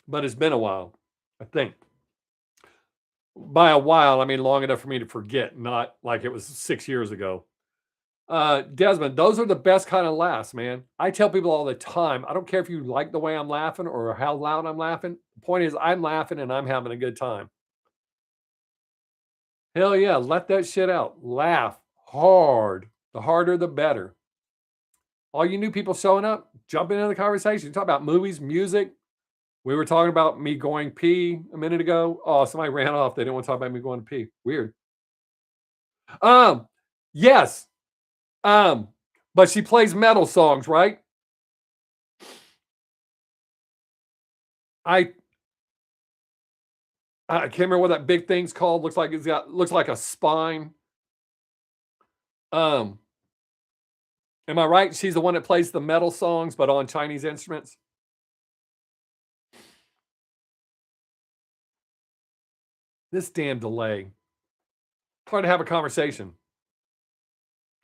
but it's been a while, I think. By a while, I mean long enough for me to forget, not like it was 6 years ago. Desmond, those are the best kind of laughs, man. I tell people all the time, I don't care if you like the way I'm laughing or how loud I'm laughing. The point is, I'm laughing and I'm having a good time. Hell yeah, let that shit out. Laugh hard. The harder, the better. All you new people showing up, jump into the conversation. Talk about movies, music. We were talking about me going pee a minute ago. Oh, somebody ran off. They didn't want to talk about me going to pee. Weird. Um, yes. Um, but she plays metal songs, right? I I can't remember what that big thing's called. Looks like a spine. Um, am I right? She's the one that plays the metal songs, but on Chinese instruments. This damn delay. Hard to have a conversation.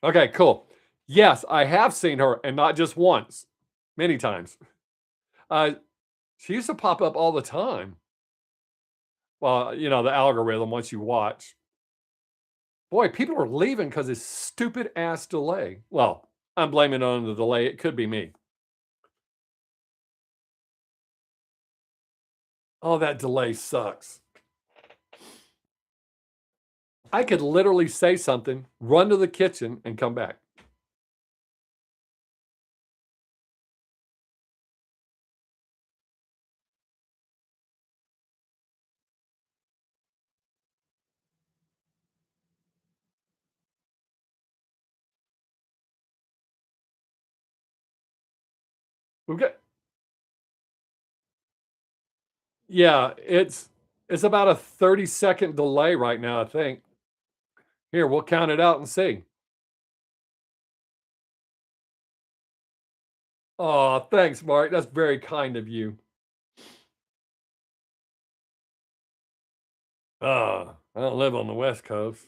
Okay, cool. Yes, I have seen her, and not just once, many times. Uh, she used to pop up all the time. Well, you know, the algorithm once you watch. Boy, people are leaving because this stupid ass delay. Well, I'm blaming it on the delay. It could be me. Oh, that delay sucks. I could literally say something, run to the kitchen, and come back. Okay. Yeah, it's about a 30-second delay right now, I think. Here, we'll count it out and see. Oh, thanks, Mark. That's very kind of you. I don't live on the West Coast.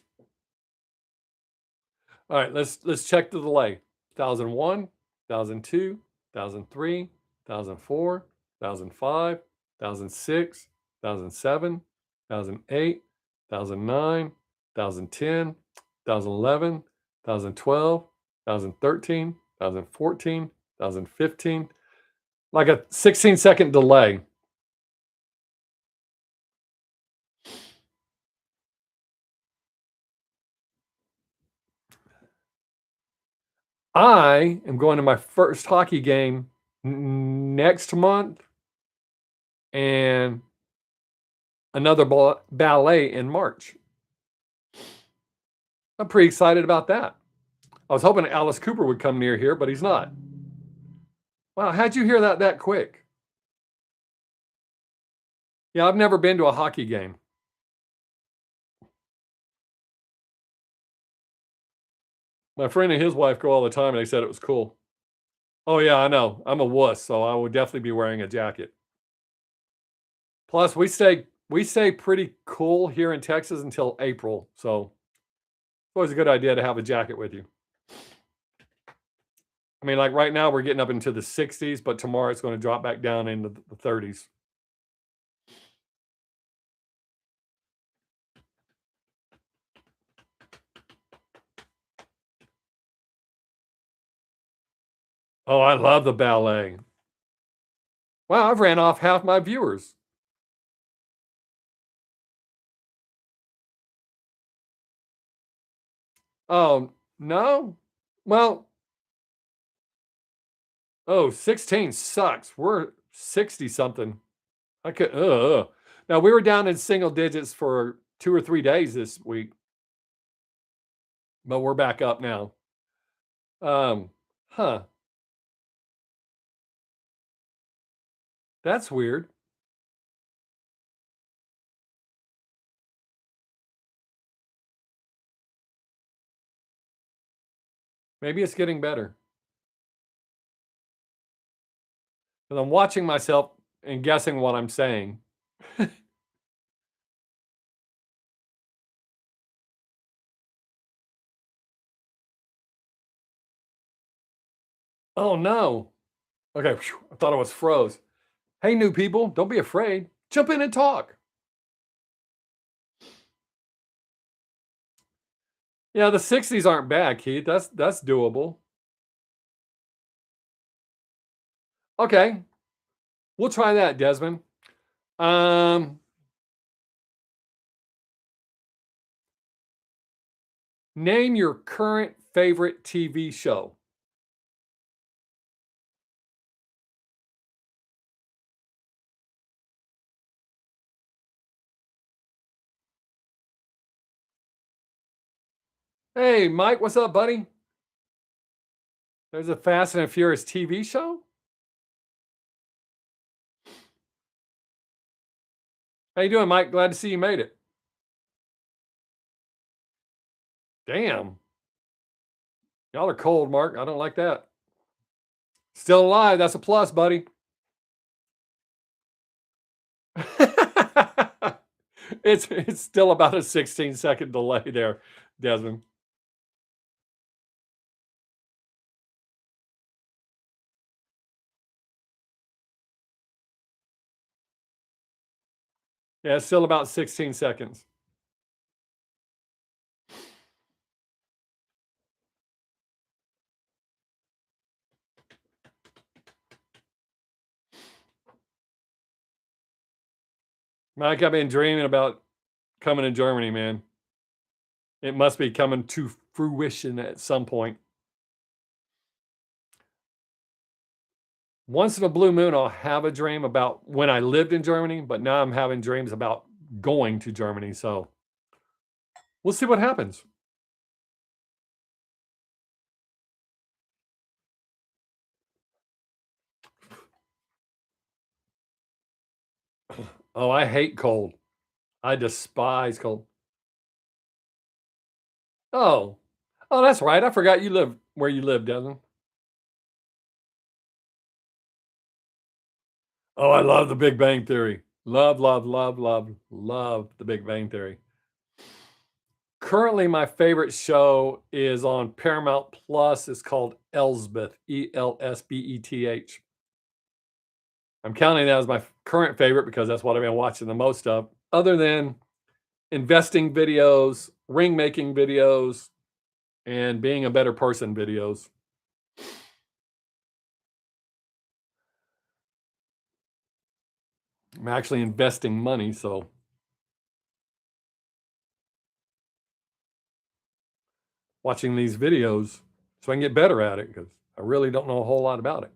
All right, let's check the delay. 1001, 1002, 1003, 1004, 1005, 1006, 1007, 1008, 1009, 1010, 1011, 1012, 1013, 1014, 1015. Like a 16-second delay. I am going to my first hockey game next month and another ballet in March. I'm pretty excited about that. I was hoping Alice Cooper would come near here, but he's not. Wow, how'd you hear that quick? Yeah, I've never been to a hockey game. My friend and his wife go all the time, and they said it was cool. Oh yeah, I know. I'm a wuss, so I would definitely be wearing a jacket. Plus, we stay pretty cool here in Texas until April, so it's always a good idea to have a jacket with you. I mean, like right now, we're getting up into the 60s, but tomorrow it's going to drop back down into the 30s. Oh, I love the ballet. Wow, I've ran off half my viewers. Oh, no? Well, oh, 16 sucks. We're 60 something. I could, Now we were down in single digits for 2 or 3 days this week, but we're back up now. Um, huh. That's weird. Maybe it's getting better. 'Cause I'm watching myself and guessing what I'm saying. Oh, no. Okay, phew, I thought I was froze. Hey, new people, don't be afraid. Jump in and talk. Yeah, the 60s aren't bad, Keith. That's doable. Okay, we'll try that, Desmond. Um, Name your current favorite TV show. Hey, Mike, what's up, buddy? There's a Fast and Furious TV show? How you doing, Mike? Glad to see you made it. Damn, y'all are cold, Mark. I don't like that. Still alive. That's a plus, buddy. It's still about a 16-second delay there, Desmond. Yeah, it's still about 16 seconds. Mike, I've been dreaming about coming to Germany, man. It must be coming to fruition at some point. Once in a blue moon, I'll have a dream about when I lived in Germany, but now I'm having dreams about going to Germany. So we'll see what happens. Oh, I hate cold. I despise cold. Oh, oh, that's right. I forgot you live where you live, Desmond. Oh, I love the Big Bang Theory. Love, love, love, love, love the Big Bang Theory. Currently, my favorite show is on Paramount Plus. It's called Elsbeth, Elsbeth. I'm counting that as my current favorite because that's what I've been watching the most of, other than investing videos, ring making videos, and being a better person videos. I'm actually investing money, so watching these videos so I can get better at it because I really don't know a whole lot about it.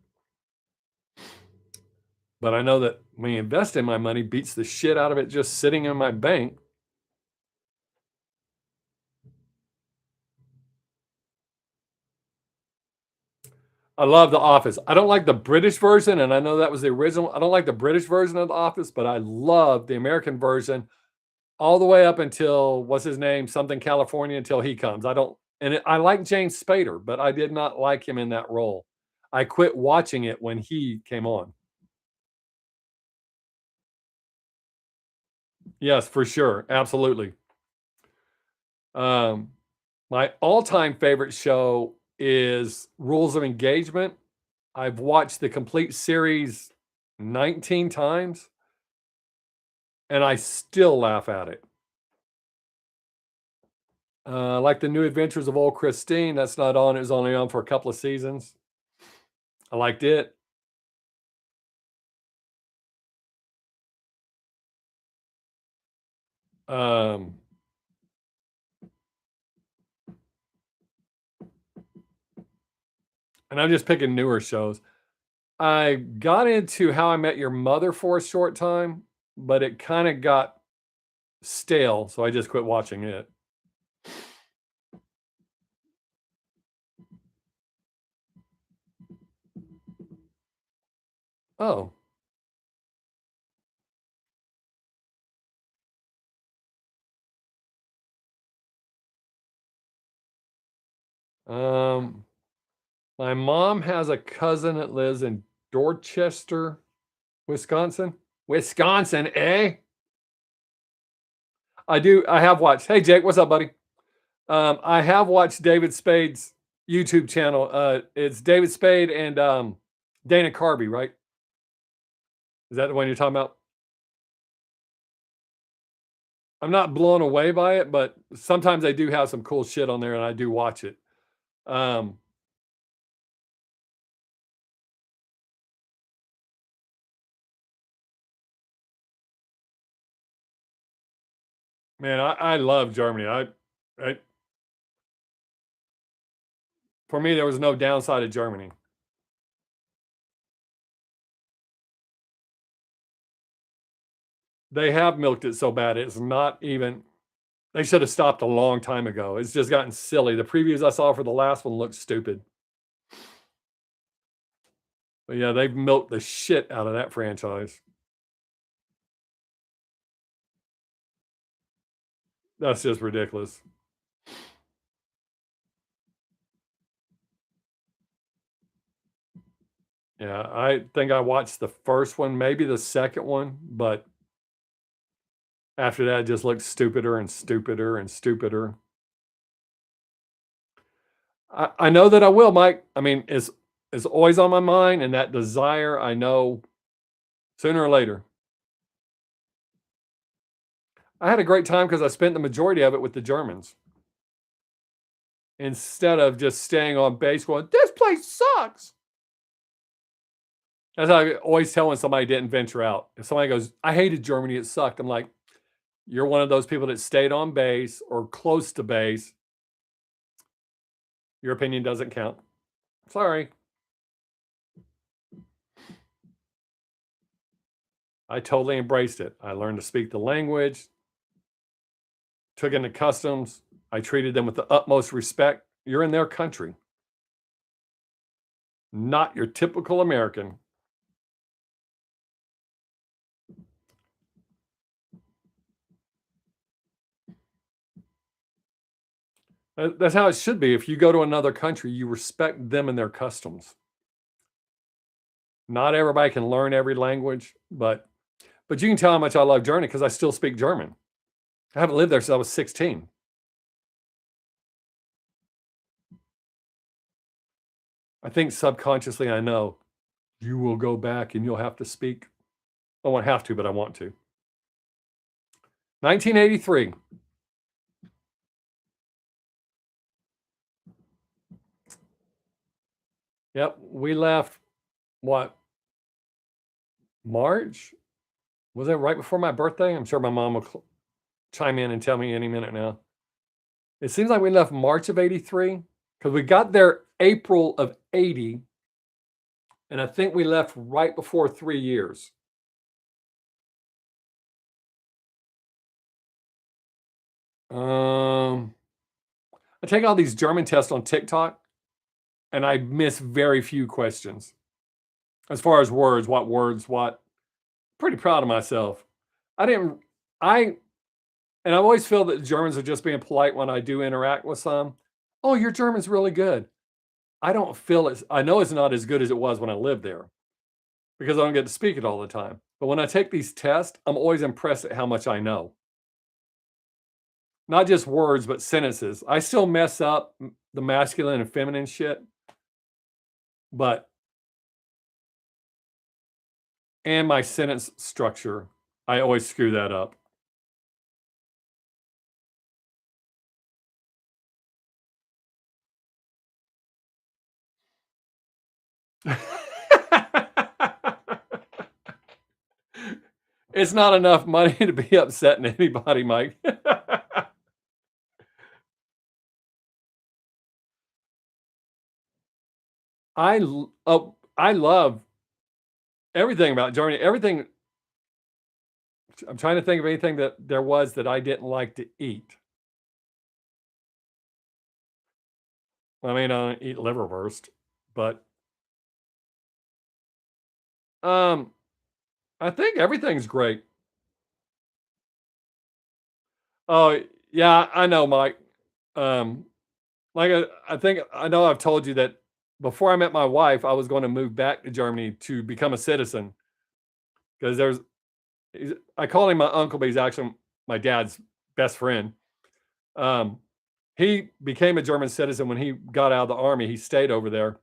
But I know that me investing my money beats the shit out of it just sitting in my bank. I love The Office. I don't like the British version, and I know that was the original. I don't like the British version of The Office, but I love the American version all the way up until what's his name, something California, until he comes. I don't, I like James Spader, but I did not like him in that role. I quit watching it when he came on. Yes, for sure, absolutely. Um, my all-time favorite show is Rules of Engagement. I've watched the complete series 19 times, and I still laugh at it. Like the New Adventures of Old Christine. That's not on. It was only on for a couple of seasons. I liked it. Um, and I'm just picking newer shows. I got into How I Met Your Mother for a short time, but it kinda got stale, so I just quit watching it. Oh, um, my mom has a cousin that lives in Dorchester, Wisconsin. Wisconsin, eh? I have watched Hey, Jake, what's up, buddy? I have watched David Spade's YouTube channel. It's David Spade and, Dana Carvey, right? Is that the one you're talking about? I'm not blown away by it, but sometimes they do have some cool shit on there, and I do watch it. Um, man, I love Germany. I For me, there was no downside of Germany. They have milked it so bad, it's not even they should have stopped a long time ago. It's just gotten silly. The previews I saw for the last one looked stupid. But yeah, they've milked the shit out of that franchise. That's just ridiculous. Yeah, I think I watched the first one, maybe the second one, but after that, it just looked stupider and stupider and stupider. I know that I will, Mike. I mean, it's always on my mind, and that desire, I know sooner or later. I had a great time because I spent the majority of it with the Germans instead of just staying on base going, "This place sucks." That's how I always tell when somebody didn't venture out. If somebody goes, "I hated Germany, it sucked." I'm like, "You're one of those people that stayed on base or close to base. Your opinion doesn't count." Sorry. I totally embraced it. I learned to speak the language, took in the customs. I treated them with the utmost respect. You're in their country, not your typical American. That's how it should be. If you go to another country, you respect them and their customs. Not everybody can learn every language, but you can tell how much I love Germany because I still speak German. I haven't lived there since I was 16. I think subconsciously I know you will go back and you'll have to speak. I won't have to, but I want to. 1983. Yep, we left what, March? Was that right before my birthday? I'm sure my mom will chime in and tell me any minute now. It seems like we left March of 83 because we got there April of 80, and I think we left right before 3 years. Um, I take all these German tests on TikTok, and I miss very few questions as far as words, what. Pretty proud of myself. I didn't, I, and I always feel that Germans are just being polite when I do interact with some. Oh, your German's really good. I don't feel it. I know it's not as good as it was when I lived there because I don't get to speak it all the time. But when I take these tests, I'm always impressed at how much I know. Not just words, but sentences. I still mess up the masculine and feminine shit, but and my sentence structure, I always screw that up. It's not enough money to be upsetting anybody, Mike. I love everything about Germany. Everything. I'm trying to think of anything that there was that I didn't like to eat. I mean, I don't eat liverwurst, but um, I think everything's great. Oh, yeah, I know, Mike. Um, I think I know I've told you that before I met my wife, I was going to move back to Germany to become a citizen because I call him my uncle, but he's actually my dad's best friend. Um, he became a German citizen when he got out of the army. He stayed over there.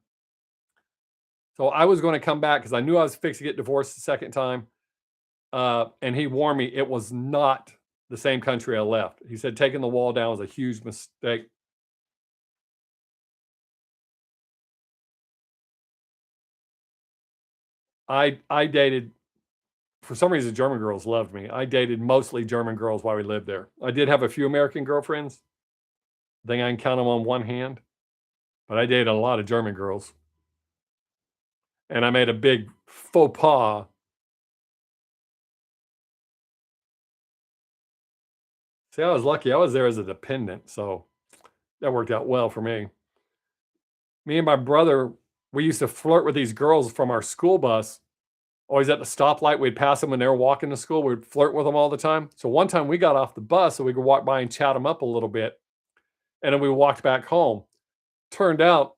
So I was going to come back because I knew I was fixed to get divorced the second time. And he warned me it was not the same country I left. He said taking the wall down was a huge mistake. I dated for some reason German girls loved me. I dated mostly German girls while we lived there. I did have a few American girlfriends. I think I can count them on one hand, but I dated a lot of German girls. And I made a big faux pas. See, I was lucky. I was there as a dependent, so that worked out well for me. Me and my brother, we used to flirt with these girls from our school bus. Always at the stoplight, we'd pass them when they were walking to school. We'd flirt with them all the time. So one time we got off the bus so we could walk by and chat them up a little bit. And then we walked back home. Turned out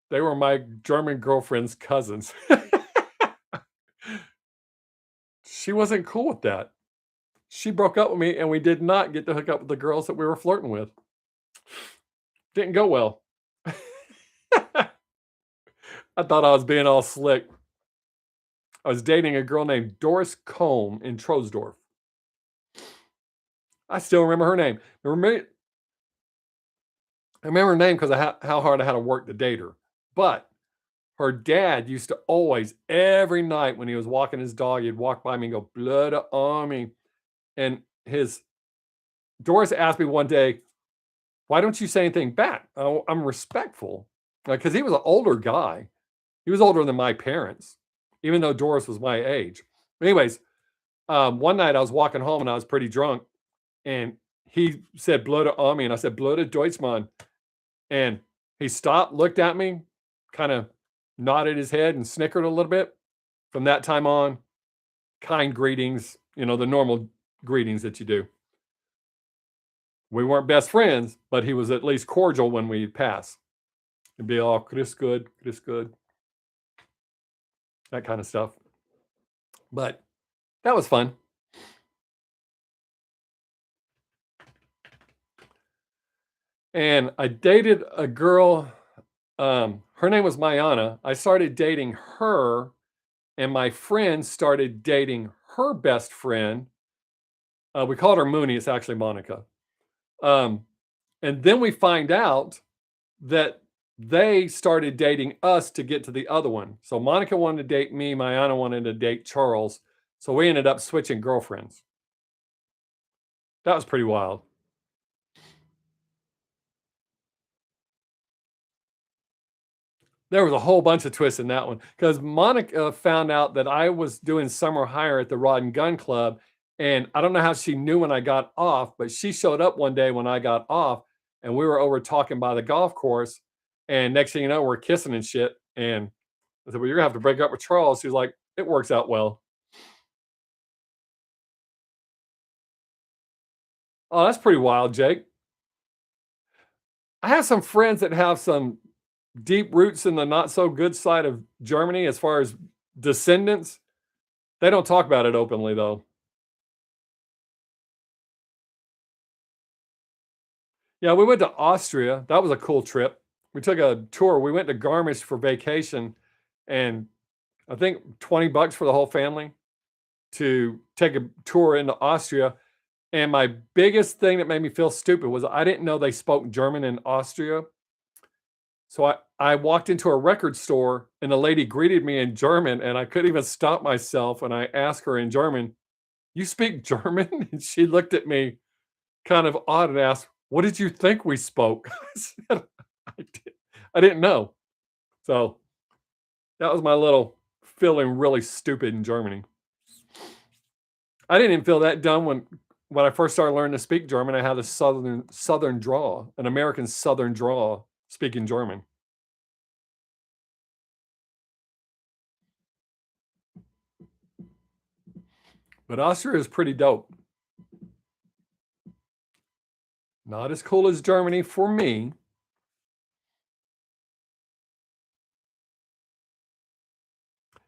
they were my German girlfriend's cousins. She wasn't cool with that. She broke up with me and we did not get to hook up with the girls that we were flirting with. Didn't go well. I thought I was being all slick. I was dating a girl named Doris Combe in Troisdorf. I still remember her name. I remember her name because of how hard I had to work to date her. But her dad used to always, every night when he was walking his dog, he'd walk by me and go, blood army. And his Doris asked me one day, why don't you say anything back? Oh, I'm respectful. Because he was an older guy. He was older than my parents, even though Doris was my age. Anyways, one night I was walking home and I was pretty drunk. And he said, blood army. And I said, blood Deutschmann. And he stopped, looked at me, kind of nodded his head and snickered a little bit. From that time on, kind greetings, the normal greetings that you do. We weren't best friends, but he was at least cordial when we pass. It'd be all Chris good, that kind of stuff. But that was fun. And I dated a girl. Her name was Mayana. I started dating her, and my friend started dating her best friend. We called her Mooney. It's actually Monica. And then we find out that they started dating us to get to the other one. So Monica wanted to date me. Mayana wanted to date Charles. So we ended up switching girlfriends. That was pretty wild. There was a whole bunch of twists in that one because Monica found out that I was doing summer hire at the Rod and Gun Club. And I don't know how she knew when I got off, but she showed up one day when I got off and we were over talking by the golf course. And next thing you know, we're kissing and shit. And I said, well, you're gonna have to break up with Charles. She was like, it works out well. Oh, that's pretty wild, Jake. I have some friends that have some deep roots in the not so good side of Germany as far as descendants. They don't talk about it openly though. Yeah, we went to Austria. That was a cool trip. We took a tour. We went to Garmisch for vacation and I think 20 bucks for the whole family to take a tour into Austria. And my biggest thing that made me feel stupid was I didn't know they spoke German in Austria. So I walked into a record store and the lady greeted me in German and I couldn't even stop myself. And I asked her in German, you speak German? And she looked at me kind of odd and asked, what did you think we spoke? I said, I didn't know. So that was my little feeling really stupid in Germany. I didn't even feel that dumb when I first started learning to speak German. I had a southern drawl, an American southern drawl speaking German. But Austria is pretty dope. Not as cool as Germany for me.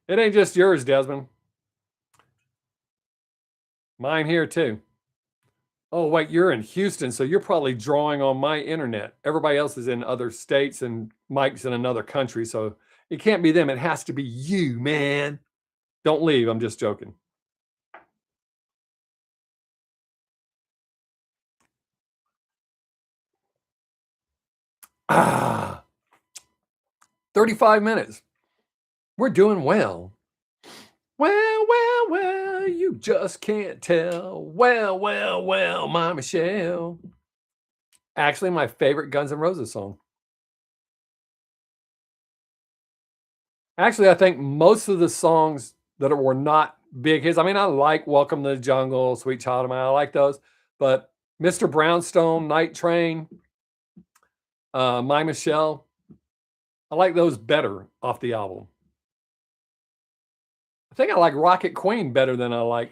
It ain't just yours, Desmond. Mine here too. Oh, wait, you're in Houston, so you're probably drawing on my internet. Everybody else is in other states and Mike's in another country, so it can't be them. It has to be you, man. Don't leave. I'm just joking. Ah, 35 minutes. We're doing well. Well, you just can't tell. Well, my Michelle. Actually, my favorite Guns N' Roses song. Actually, I think most of the songs that were not big hits. I mean, I like Welcome to the Jungle, Sweet Child of Mine. I like those, but Mr. Brownstone, Night Train, My Michelle, I like those better off the album. I think I like Rocket Queen better than I like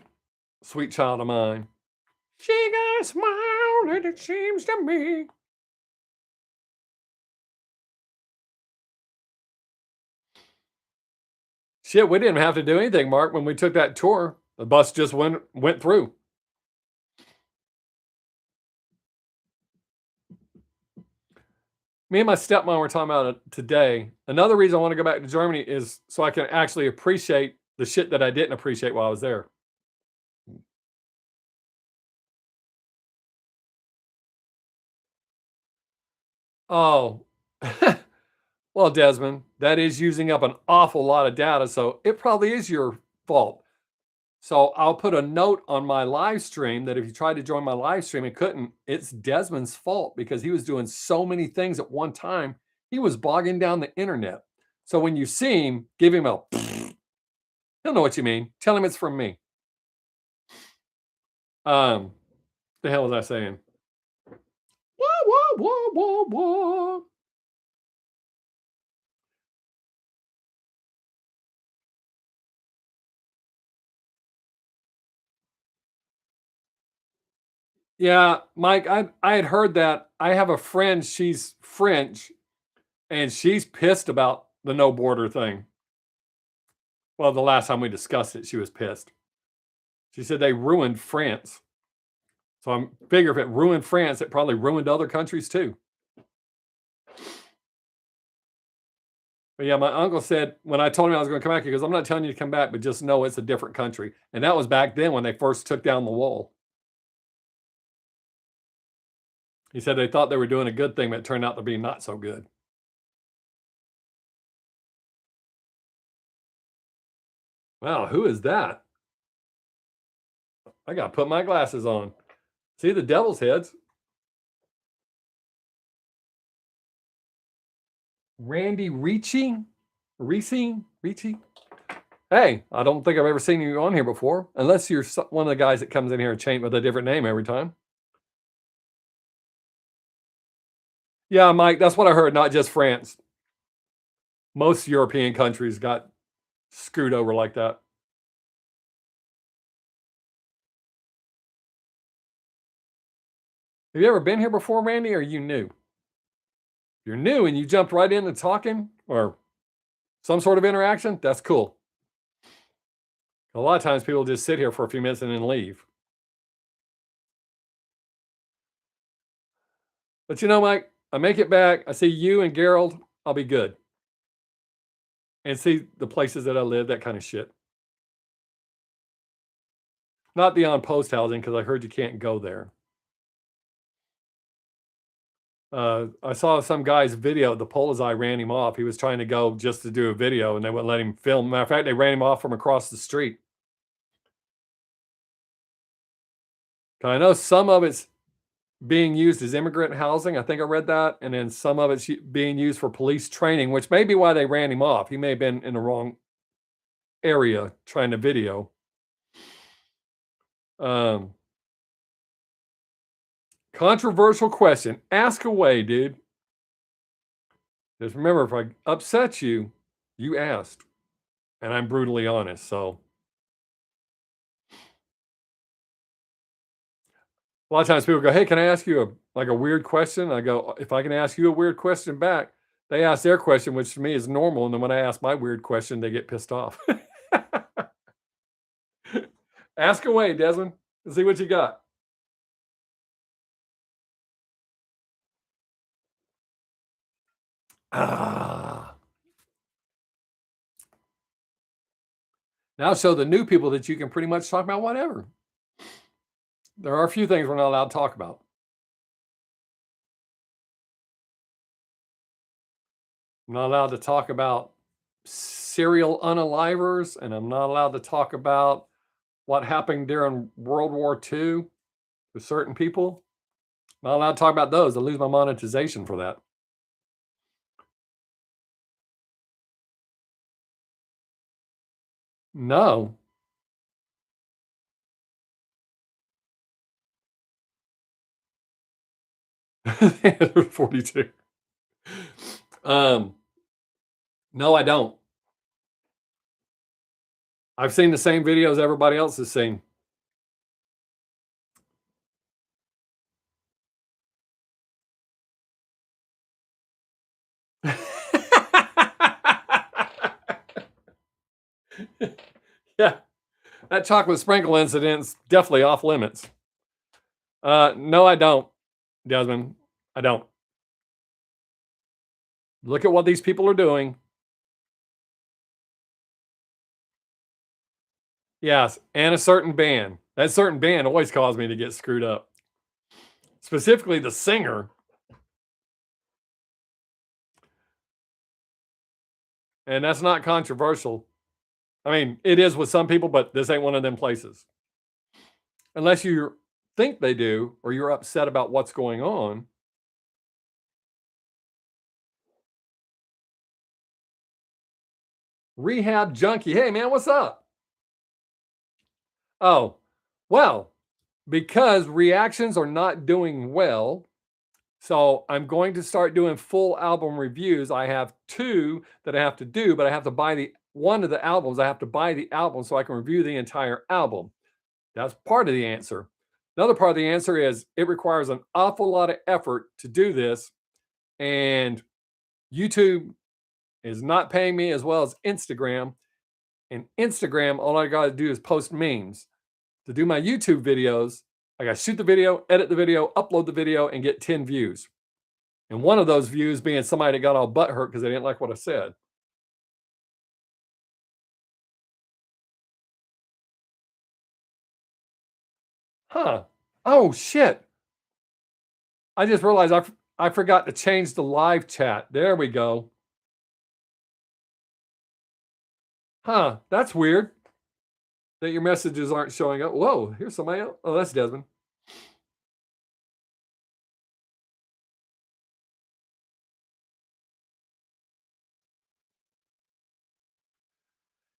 Sweet Child of Mine. She got a smile that it seems to me. Shit, we didn't have to do anything, Mark, when we took that tour. The bus just went through. Me and my stepmom were talking about it today. Another reason I want to go back to Germany is so I can actually appreciate the shit that I didn't appreciate while I was there. Oh, well, Desmond, that is using up an awful lot of data, so it probably is your fault. So I'll put a note on my live stream that if you tried to join my live stream and couldn't, it's Desmond's fault because he was doing so many things at one time. He was bogging down the internet. So when you see him, give him a he'll know what you mean. Tell him it's from me. The hell was I saying? Wah. Yeah, Mike, I had heard that. I have a friend, she's French, and she's pissed about the no border thing. Well, the last time we discussed it, she was pissed. She said they ruined France. So I'm figure if it ruined France, it probably ruined other countries too. But yeah, my uncle said when I told him I was going to come back, he goes, "I'm not telling you to come back, but just know it's a different country." And that was back then when they first took down the wall. He said they thought they were doing a good thing, but it turned out to be not so good. Wow, who is that? I got to put my glasses on. See the devil's heads. Randy Ricci? Ricci? Hey, I don't think I've ever seen you on here before, unless you're one of the guys that comes in here and change with a different name every time. Yeah, Mike, that's what I heard, not just France. Most European countries got screwed over like that. Have you ever been here before, Randy, or are you new? You're new and you jumped right into talking or some sort of interaction, that's cool. A lot of times people just sit here for a few minutes and then leave. But you know, Mike, I make it back. I see you and Gerald. I'll be good. And see the places that I live, that kind of shit. Not the on post housing because I heard you can't go there. I saw some guy's video. The Polizei ran him off. He was trying to go just to do a video, and they wouldn't let him film. Matter of fact, they ran him off from across the street. I know some of it's being used as immigrant housing. I think I read that. And then some of it's being used for police training, which may be why they ran him off. He may have been in the wrong area trying to video. Controversial question. Ask away, dude. Just remember, if I upset you, you asked. And I'm brutally honest. So a lot of times people go, "Hey, can I ask you a weird question?" I go, "If I can ask you a weird question back," they ask their question, which to me is normal. And then when I ask my weird question, they get pissed off. Ask away, Desmond. Let's see what you got. Ah. Now show the new people that you can pretty much talk about whatever. There are a few things we're not allowed to talk about. I'm not allowed to talk about serial unalivers, and I'm not allowed to talk about what happened during World War II with certain people. I'm not allowed to talk about those. I lose my monetization for that. No. 42. No, I don't. I've seen the same videos everybody else has seen. Yeah, that chocolate sprinkle incident's definitely off limits. No, I don't, Desmond. I don't. Look at what these people are doing. Yes, and a certain band. That certain band always caused me to get screwed up. Specifically the singer. And that's not controversial. I mean, it is with some people, but this ain't one of them places. Unless you think they do, or you're upset about what's going on. Rehab junkie. Hey, man, what's up? Oh, well, because reactions are not doing well. So I'm going to start doing full album reviews. I have 2 that I have to do, but I have to buy one of the albums. I have to buy the album so I can review the entire album. That's part of the answer. Another part of the answer is it requires an awful lot of effort to do this. And YouTube is not paying me as well as Instagram. And Instagram, all I got to do is post memes. To do my YouTube videos, I got to shoot the video, edit the video, upload the video, and get 10 views. And one of those views being somebody that got all butthurt because they didn't like what I said. Huh. Oh, shit. I just realized I forgot to change the live chat. There we go. Huh. That's weird that your messages aren't showing up. Whoa, here's somebody else. Oh, that's Desmond.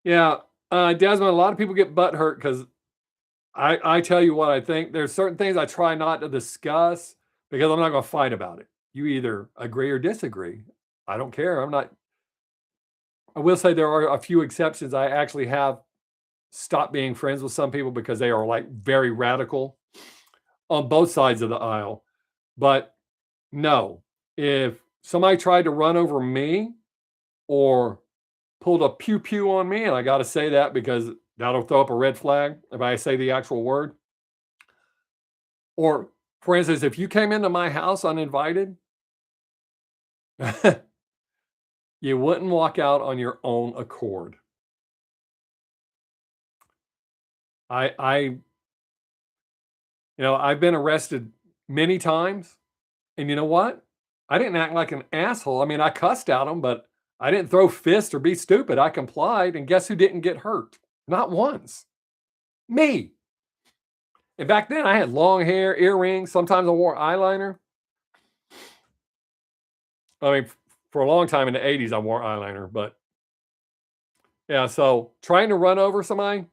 Yeah. Desmond, a lot of people get butthurt because I tell you what I think. There's certain things I try not to discuss because I'm not going to fight about it. You either agree or disagree. I don't care. I will say there are a few exceptions. I actually have stopped being friends with some people because they are like very radical on both sides of the aisle. But no, if somebody tried to run over me or pulled a pew pew on me, and I got to say that because that'll throw up a red flag if I say the actual word. Or, for instance, if you came into my house uninvited, you wouldn't walk out on your own accord. I've been arrested many times, and you know what? I didn't act like an asshole. I mean, I cussed at them, but I didn't throw fists or be stupid. I complied, and guess who didn't get hurt? Not once. Me. And back then I had long hair, earrings. Sometimes I wore eyeliner. I mean, for a long time in the 80s, I wore eyeliner, but yeah, so trying to run over somebody,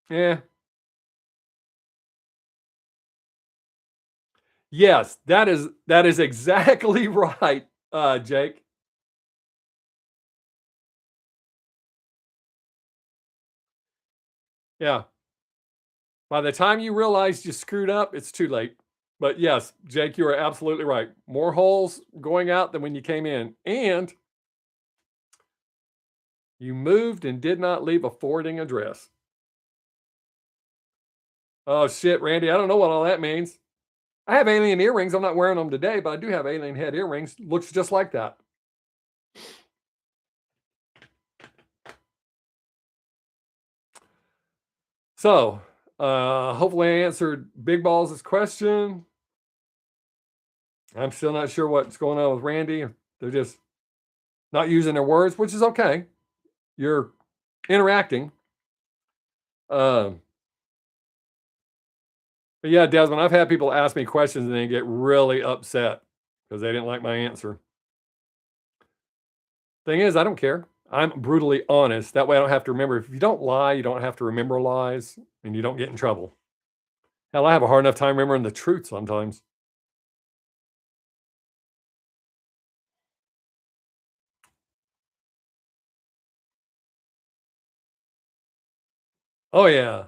yeah. Yes, that is exactly right, Jake. Yeah. By the time you realize you screwed up, it's too late. But yes, Jake, you are absolutely right. More holes going out than when you came in. And you moved and did not leave a forwarding address. Oh shit, Randy, I don't know what all that means. I have alien earrings. I'm not wearing them today, but I do have alien head earrings. Looks just like that. So, hopefully I answered Big Balls' question. I'm still not sure what's going on with Randy. They're just not using their words, which is okay. You're interacting. Um, but yeah, Desmond, I've had people ask me questions and they get really upset because they didn't like my answer. Thing is, I don't care. I'm brutally honest. That way I don't have to remember. If you don't lie, you don't have to remember lies and you don't get in trouble. Hell, I have a hard enough time remembering the truth sometimes. Oh, yeah.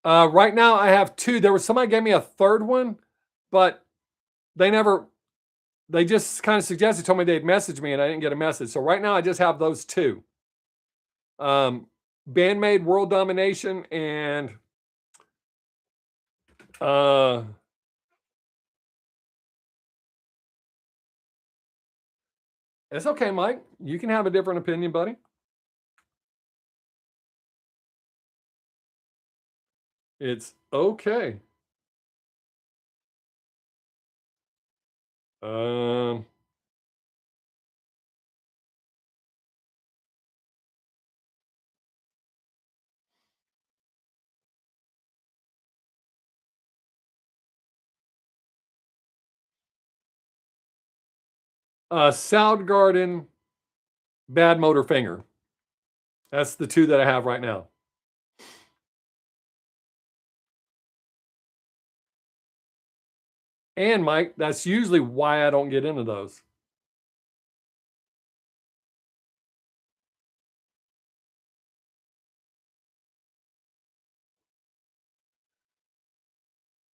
Right now I have two. There was somebody gave me a third one, but they never, they just kind of suggested, told me they'd message me and I didn't get a message. So right now I just have those two. Um, Bandmade World Domination and uh it's okay, Mike. You can have a different opinion, buddy. It's okay. Um Soundgarden, Bad Motor Finger. That's the two that I have right now. And Mike, that's usually why I don't get into those.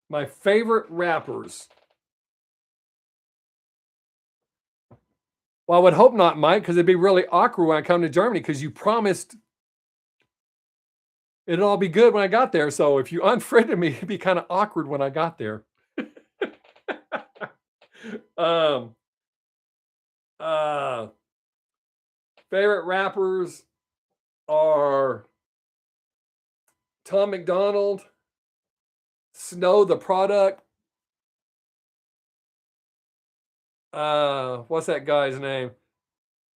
My favorite rappers. Well, I would hope not, Mike, because it'd be really awkward when I come to Germany because you promised it'd all be good when I got there. So if you unfriended me, it'd be kind of awkward when I got there. um, uh, Favorite rappers are Tom McDonald, Snow the Product. What's that guy's name?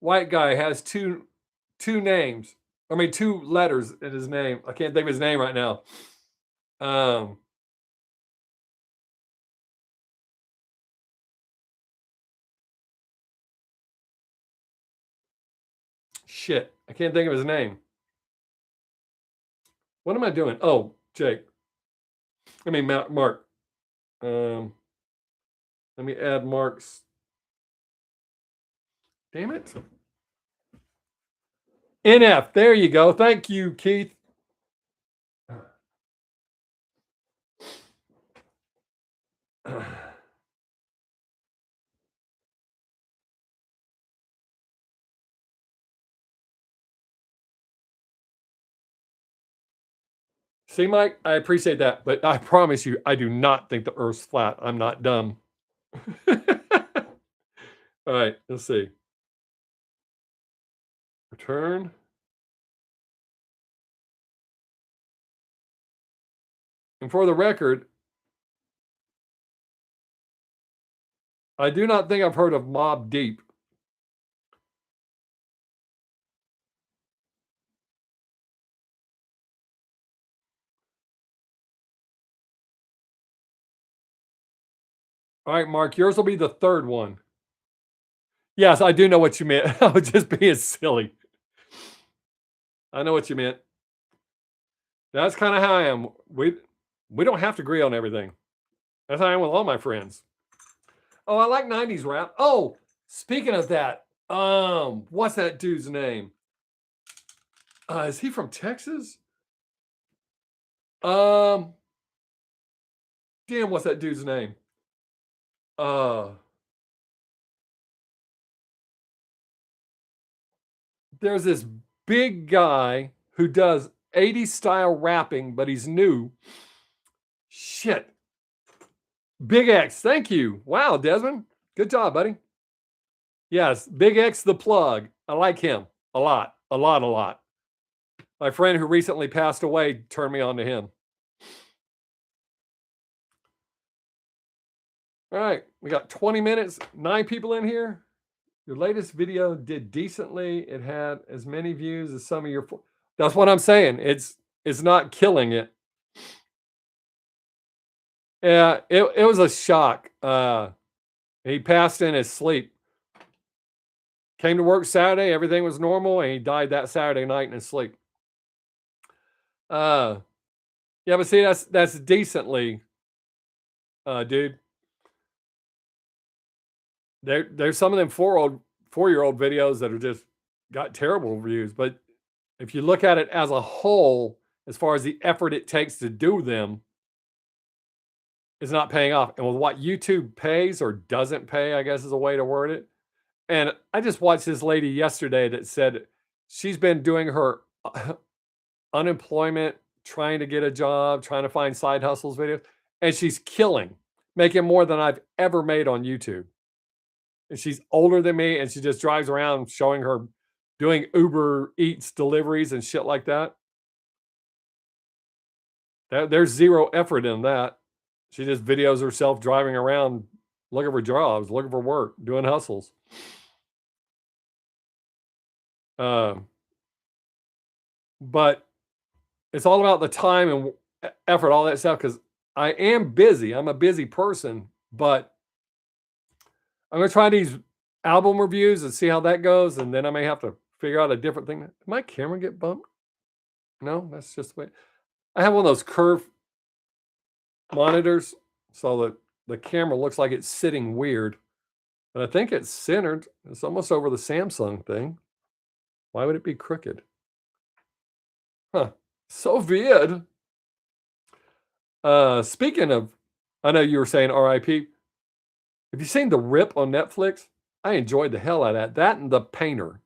White guy has two names. I mean, two letters in his name. I can't think of his name right now. Um, Shit, I can't think of his name. What am I doing? Oh, Jake. I mean, Mark. Um, Let me add Mark's. Damn it. NF. There you go. Thank you, Keith. See, Mike, I appreciate that, but I promise you, I do not think the Earth's flat. I'm not dumb. All right, let's see. Return. And for the record, I do not think I've heard of Mob Deep. All right, Mark, yours will be the third one. Yes, I do know what you meant. I was just being silly. I know what you meant. That's kind of how I am. We don't have to agree on everything. That's how I am with all my friends. Oh, I like 90s rap. Oh, speaking of that, what's that dude's name? Is he from Texas? Um, damn, what's that dude's name? Uh, there's this big guy who does 80s style rapping, but he's new. Shit. Big X, thank you. Wow, Desmond. Good job, buddy. Yes, Big X the plug. I like him a lot, a lot, a lot. My friend who recently passed away turned me on to him. All right, we got 20 minutes, 9 people in here. Your latest video did decently. It had as many views as some of your. That's what I'm saying. It's not killing it. Yeah, it was a shock. He passed in his sleep. Came to work Saturday, everything was normal, and he died that Saturday night in his sleep. Yeah, but see, that's decently, dude. There's some of them 4-year-old videos that are just got terrible reviews. But if you look at it as a whole, as far as the effort it takes to do them, it's not paying off. And with what YouTube pays or doesn't pay, I guess is a way to word it. And I just watched this lady yesterday that said she's been doing her unemployment, trying to get a job, trying to find side hustles videos, and she's killing, making more than I've ever made on YouTube. And she's older than me, and she just drives around showing her doing Uber Eats deliveries and shit like that. There's zero effort in that. She just videos herself driving around looking for jobs, looking for work, doing hustles. But it's all about the time and effort, all that stuff, because I am busy. I'm a busy person, but I'm going to try these album reviews and see how that goes. And then I may have to figure out a different thing. Did my camera get bumped? No, that's just the way. I have one of those curved monitors, so the camera looks like it's sitting weird. But I think it's centered. It's almost over the Samsung thing. Why would it be crooked? Huh. So weird. Speaking of, I know you were saying RIP. Have you seen The Rip on Netflix? I enjoyed the hell out of that. That and The Painter.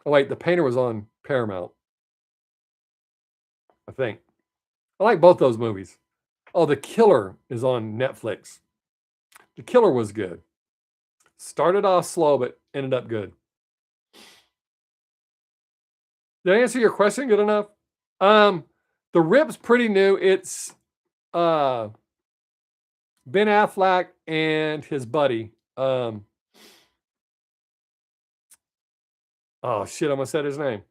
Oh, wait, The Painter was on Paramount, I think. I like both those movies. Oh, The Killer is on Netflix. The Killer was good. Started off slow, but ended up good. Did I answer your question good enough? The Rip's pretty new. It's Ben Affleck and his buddy. Oh shit, I almost said his name.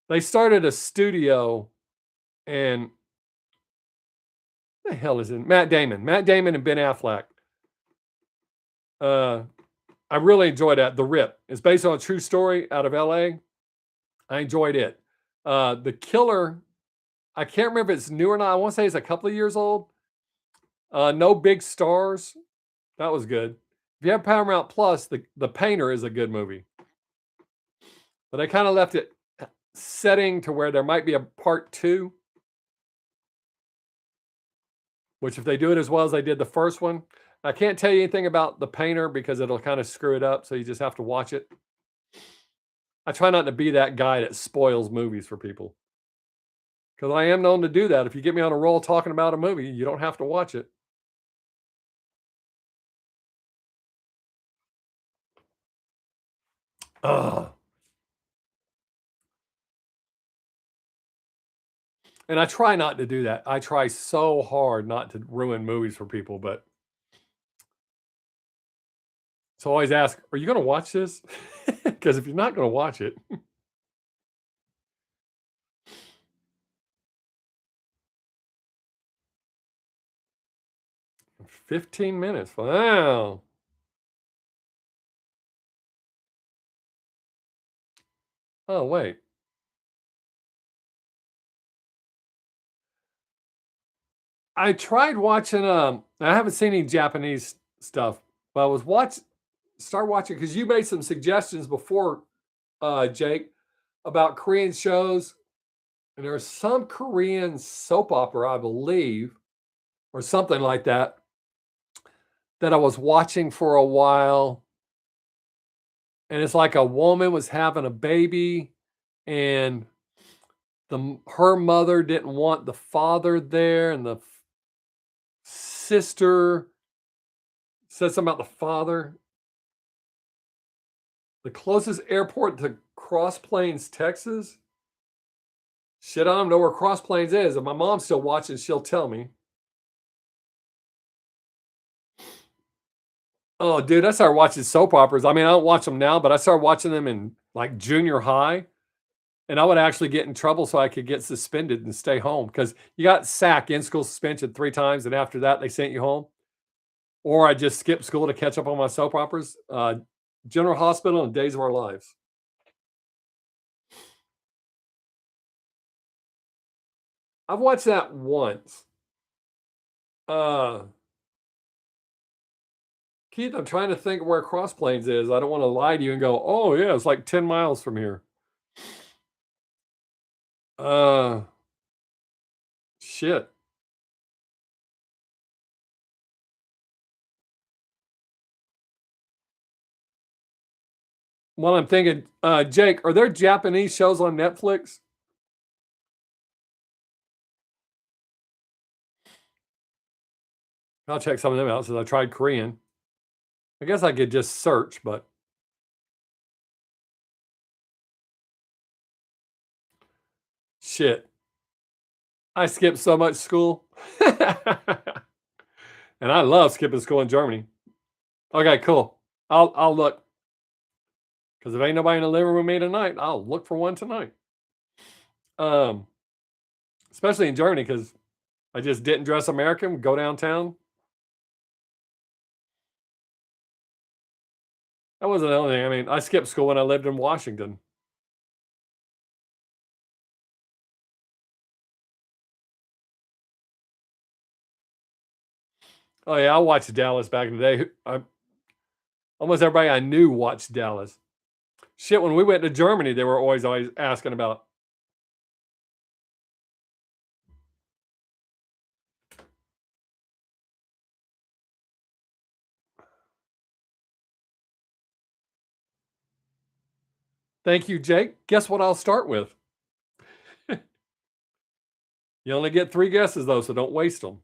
They started a studio, and what the hell is it? Matt Damon and Ben Affleck. I really enjoyed that. The Rip. It's based on a true story out of LA. I enjoyed it. The Killer, I can't remember if it's new or not. I want to say it's a couple of years old. No big stars. That was good. If you have Paramount Plus, the Painter is a good movie. But I kind of left it setting to where there might be a part 2. Which if they do it as well as they did the first one, I can't tell you anything about The Painter because it'll kind of screw it up. So you just have to watch it. I try not to be that guy that spoils movies for people. Because I am known to do that. If you get me on a roll talking about a movie, you don't have to watch it. Ugh. And I try not to do that. I try so hard not to ruin movies for people, but so I always ask, are you going to watch this? Because if you're not going to watch it. 15 minutes. Wow. Oh, wait. I tried watching, I haven't seen any Japanese stuff, but I was start watching because you made some suggestions before, Jake, about Korean shows. And there's some Korean soap opera, I believe, or something like that, that I was watching for a while. And it's like a woman was having a baby and her mother didn't want the father there, and the sister said something about the father. The closest airport to Cross Plains, Texas. Shit, I don't know where Cross Plains is. If my mom's still watching, she'll tell me. Oh, dude, I started watching soap operas. I mean, I don't watch them now, but I started watching them in like junior high. And I would actually get in trouble so I could get suspended and stay home because you got sacked in school suspension 3 times. And after that, they sent you home. Or I just skipped school to catch up on my soap operas. General Hospital and Days of Our Lives. I've watched that once. Uh, Keith, I'm trying to think where Cross Plains is. I don't want to lie to you and go, oh, yeah, it's like 10 miles from here. Uh, Shit. Well, I'm thinking, Jake, are there Japanese shows on Netflix? I'll check some of them out since I tried Korean. I guess I could just search, but shit. I skipped so much school. And I love skipping school in Germany. Okay, cool. I'll look. Because if ain't nobody in the living room with me tonight, I'll look for one tonight. Um, Especially in Germany, because I just didn't dress American, go downtown. That wasn't the only thing. I mean, I skipped school when I lived in Washington. Oh yeah, I watched Dallas back in the day. Almost everybody I knew watched Dallas. Shit, when we went to Germany, they were always asking about. Thank you, Jake. Guess what I'll start with? You only get 3 guesses though, so don't waste them.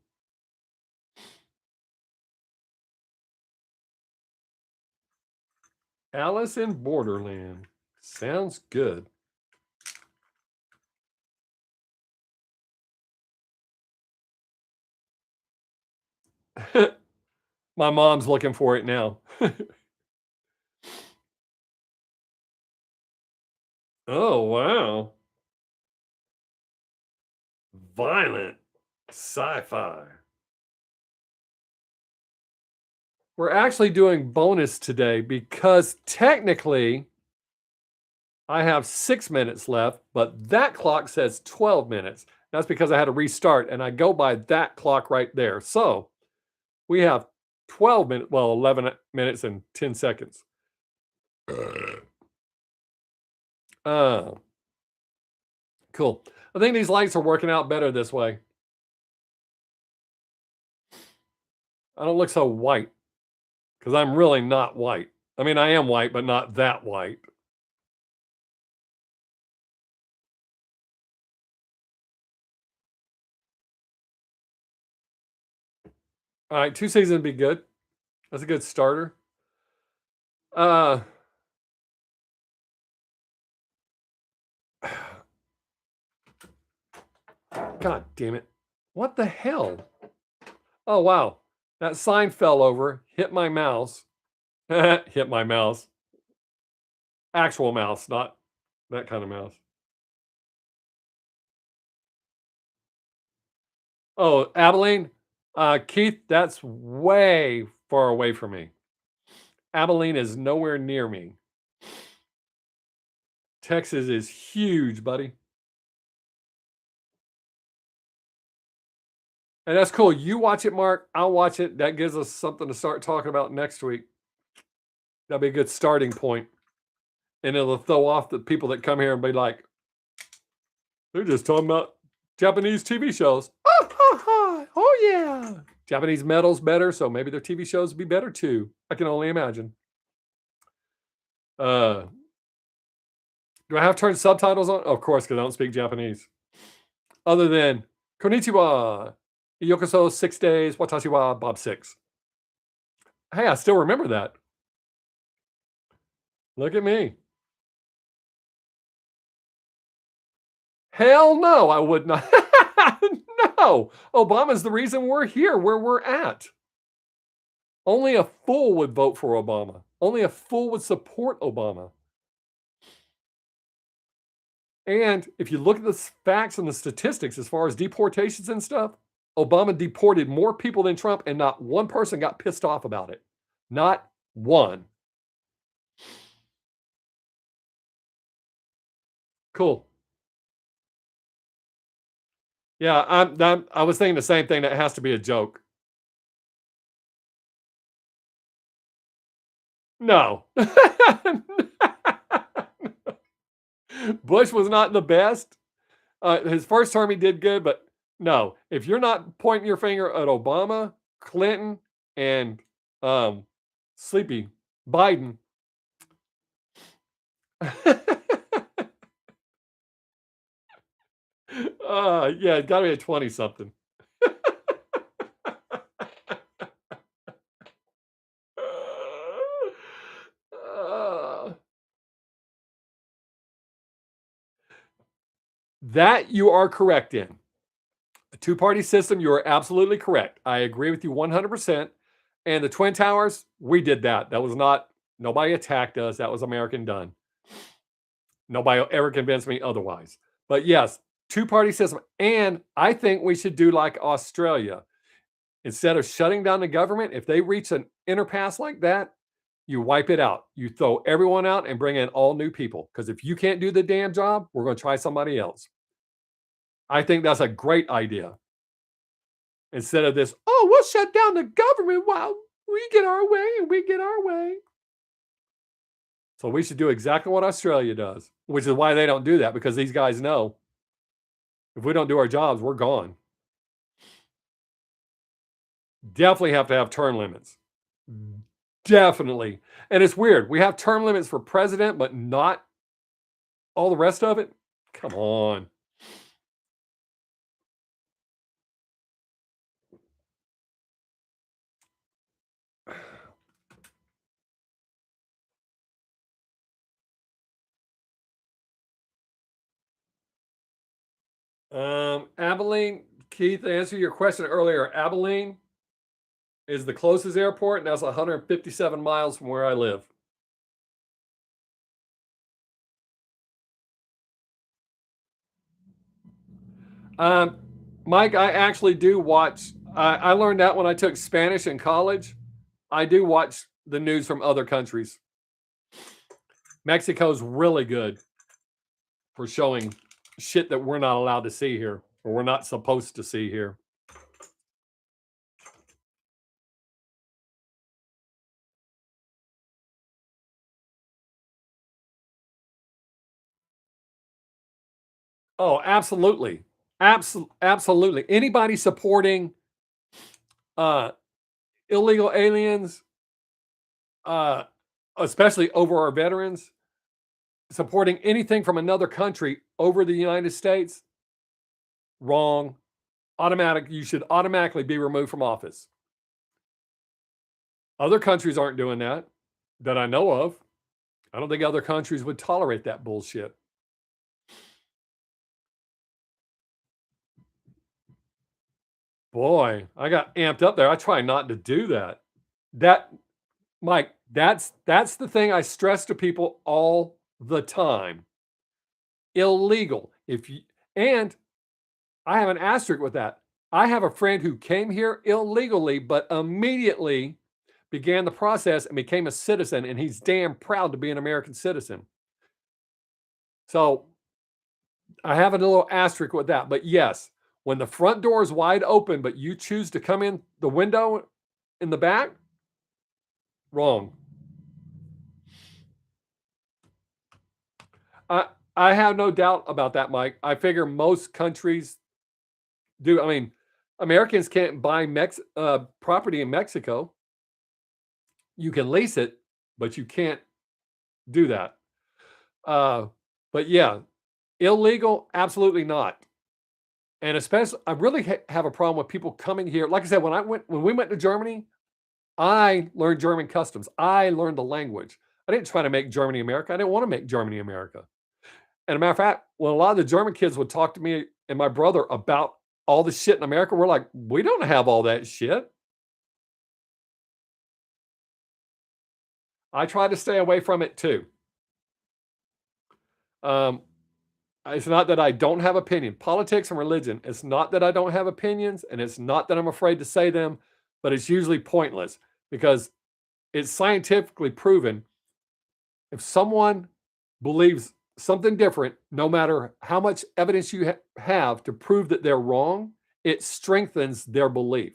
Alice in Borderland. Sounds good. My mom's looking for it now. Oh, wow. Violent sci-fi. We're actually doing bonus today because technically I have 6 minutes left, but that clock says 12 minutes. That's because I had to restart and I go by that clock right there. So we have 12 minutes, well, 11 minutes and 10 seconds. Uh, cool. I think these lights are working out better this way. I don't look so white because I'm really not white. I mean, I am white, but not that white. All right, 2 seasons would be good. That's a good starter. Uh, God damn it. What the hell? Oh, wow. That sign fell over, hit my mouse. Hit my mouse. Actual mouse, not that kind of mouse. Oh, Abilene? Keith, that's way far away from me. Abilene is nowhere near me. Texas is huge, buddy. And that's cool. You watch it, Mark. I'll watch it. That gives us something to start talking about next week. That'll be a good starting point. And it'll throw off the people that come here and be like, they're just talking about Japanese TV shows. Oh, yeah. Japanese metal's better, so maybe their TV shows will be better too. I can only imagine. Do I have to turn subtitles on? Of course, because I don't speak Japanese. Other than Konnichiwa, Yokoso, 6 days, Watashi wa Bob 6. Hey, I still remember that. Look at me. Hell no, I would not. No, Obama's the reason we're here where we're at. Only a fool would vote for Obama. Only a fool would support Obama. And if you look at the facts and the statistics as far as deportations and stuff, Obama deported more people than Trump, and not one person got pissed off about it. Not one. Cool. Yeah, I was thinking the same thing. That has to be a joke. No. Bush was not the best. His first term, he did good, but no. If you're not pointing your finger at Obama, Clinton, and Sleepy Biden, yeah, it's got to be a 20 something. That you are correct in. A two-party system, you are absolutely correct. I agree with you 100%. And the Twin Towers, we did that. That was not, nobody attacked us. That was American done. Nobody ever convinced me otherwise. But yes, two-party system. And I think we should do like Australia. Instead of shutting down the government, if they reach an impasse like that, you wipe it out. You throw everyone out and bring in all new people. Because if you can't do the damn job, we're going to try somebody else. I think that's a great idea. Instead of this, oh, we'll shut down the government while we get our way and we get our way. So we should do exactly what Australia does, which is why they don't do that, because these guys know if we don't do our jobs, we're gone. Definitely have to have term limits. Definitely. And it's weird. We have term limits for president, but not all the rest of it. Come on. Abilene, Keith, to answer your question earlier, Abilene is the closest airport, and that's 157 miles from where I live. Mike, I actually do watch. I learned that when I took Spanish in college. I do watch the news from other countries. Mexico's really good for showing shit that we're not allowed to see here, or we're not supposed to see here. Oh, absolutely. Absolutely. Anybody supporting illegal aliens, especially over our veterans, supporting anything from another country over the United States, wrong. You should automatically be removed from office. Other countries aren't doing that I know of. I don't think other countries would tolerate that bullshit. Boy, I got amped up there. I try not to do that. That Mike, that's the thing I stress to people all the time. Illegal. If you, and I have an asterisk with that. I have a friend who came here illegally, but immediately began the process and became a citizen, and he's damn proud to be an American citizen. So I have a little asterisk with that. But yes, when the front door is wide open, but you choose to come in the window in the back, wrong. I I have no doubt about that, Mike. I figure most countries do. I mean, Americans can't buy property in Mexico. You can lease it, but you can't do that. Uh, but yeah, illegal, absolutely not. And especially, I really have a problem with people coming here. Like I said, when we went to Germany, I learned German customs. I learned the language. I didn't try to make Germany America. I didn't want to make Germany America. And a matter of fact, when a lot of the German kids would talk to me and my brother about all the shit in America, we're like, we don't have all that shit. I try to stay away from it too. Um, it's not that I don't have opinion. Politics and religion, it's not that I don't have opinions, and it's not that I'm afraid to say them, but it's usually pointless because it's scientifically proven if someone believes something different, no matter how much evidence you have to prove that they're wrong, it strengthens their belief.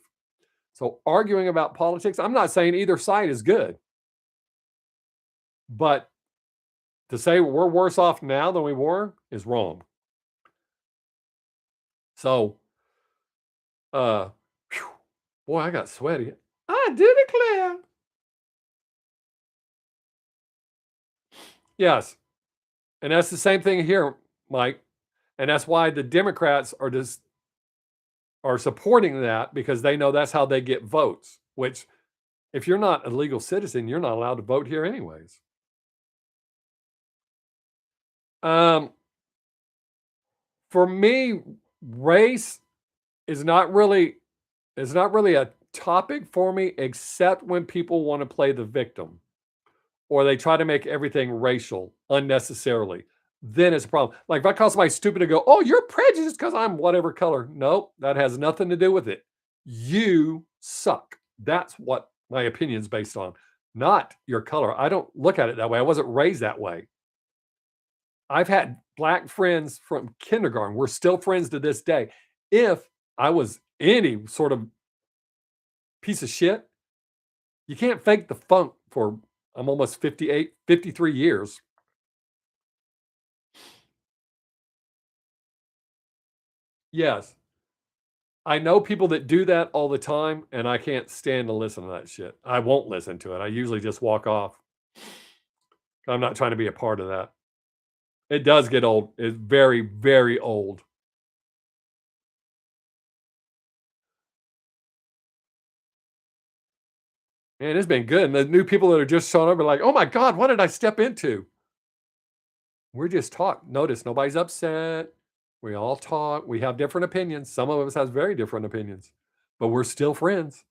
So, arguing about politics, I'm not saying either side is good, but to say we're worse off now than we were is wrong. So, uh, phew, boy, I got sweaty. I do declare. Yes. And that's the same thing here, Mike. And that's why the Democrats are supporting that because they know that's how they get votes, which if you're not a legal citizen, you're not allowed to vote here anyways. Um, for me, race is not really a topic for me except when people want to play the victim or they try to make everything racial unnecessarily. Then it's a problem. Like if I call somebody stupid and go, "Oh, you're prejudiced because I'm whatever color." Nope, that has nothing to do with it. You suck. That's what my opinion is based on, not your color. I don't look at it that way. I wasn't raised that way. I've had black friends from kindergarten. We're still friends to this day. If I was any sort of piece of shit, you can't fake the funk for I'm almost 58, 53 years. Yes. I know people that do that all the time, and I can't stand to listen to that shit. I won't listen to it. I usually just walk off. I'm not trying to be a part of that. It does get old. It's very, very old. Man, it's been good. And the new people that are just showing up are like, oh my God, what did I step into? We're just talk. Notice nobody's upset. We all talk. We have different opinions. Some of us has very different opinions, but we're still friends.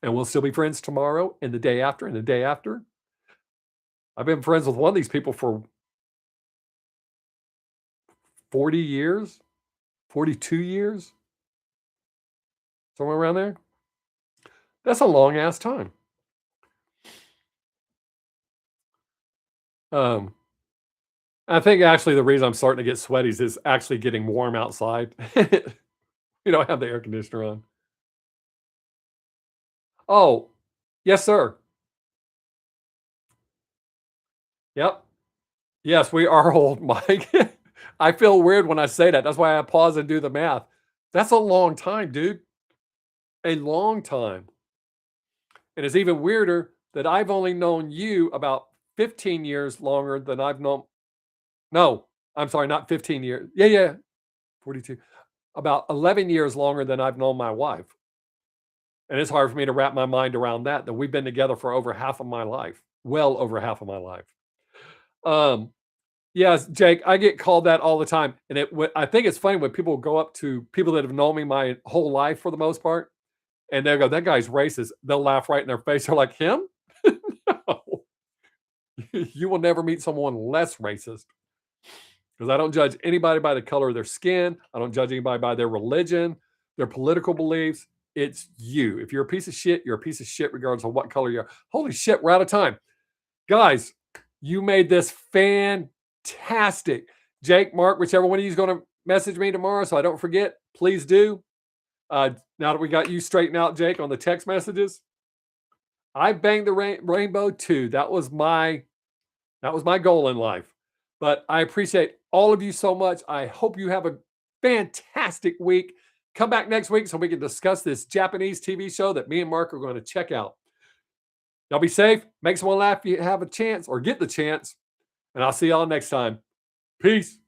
And we'll still be friends tomorrow and the day after and the day after. I've been friends with one of these people for 40 years, 42 years, somewhere around there. That's a long ass time. Um, I think actually the reason I'm starting to get sweaty is it's actually getting warm outside. We don't have the air conditioner on. Oh, yes, sir. Yep. Yes, we are old, Mike. I feel weird when I say that. That's why I pause and do the math. That's a long time, dude. A long time. And it's even weirder that I've only known you about 15 years longer than I've known. No, I'm sorry, not 15 years. Yeah, yeah, 42. About 11 years longer than I've known my wife. And it's hard for me to wrap my mind around that we've been together for over half of my life, well over half of my life. Um, yes, Jake, I get called that all the time. And I think it's funny when people go up to people that have known me my whole life for the most part, and they go, that guy's racist. They'll laugh right in their face. They're like, him? No. You will never meet someone less racist because I don't judge anybody by the color of their skin. I don't judge anybody by their religion. their political beliefs. It's you. If you're a piece of shit, you're a piece of shit regardless of what color you are. Holy shit, we're out of time. Guys, you made this fantastic. Jake, Mark, whichever one of you is going to message me tomorrow so I don't forget, please do. Now that we got you straightened out, Jake, on the text messages, I banged the rainbow too. That was my goal in life. But I appreciate all of you so much. I hope you have a fantastic week. Come back next week so we can discuss this Japanese TV show that me and Mark are going to check out. Y'all be safe. Make someone laugh if you have a chance or get the chance. And I'll see y'all next time. Peace.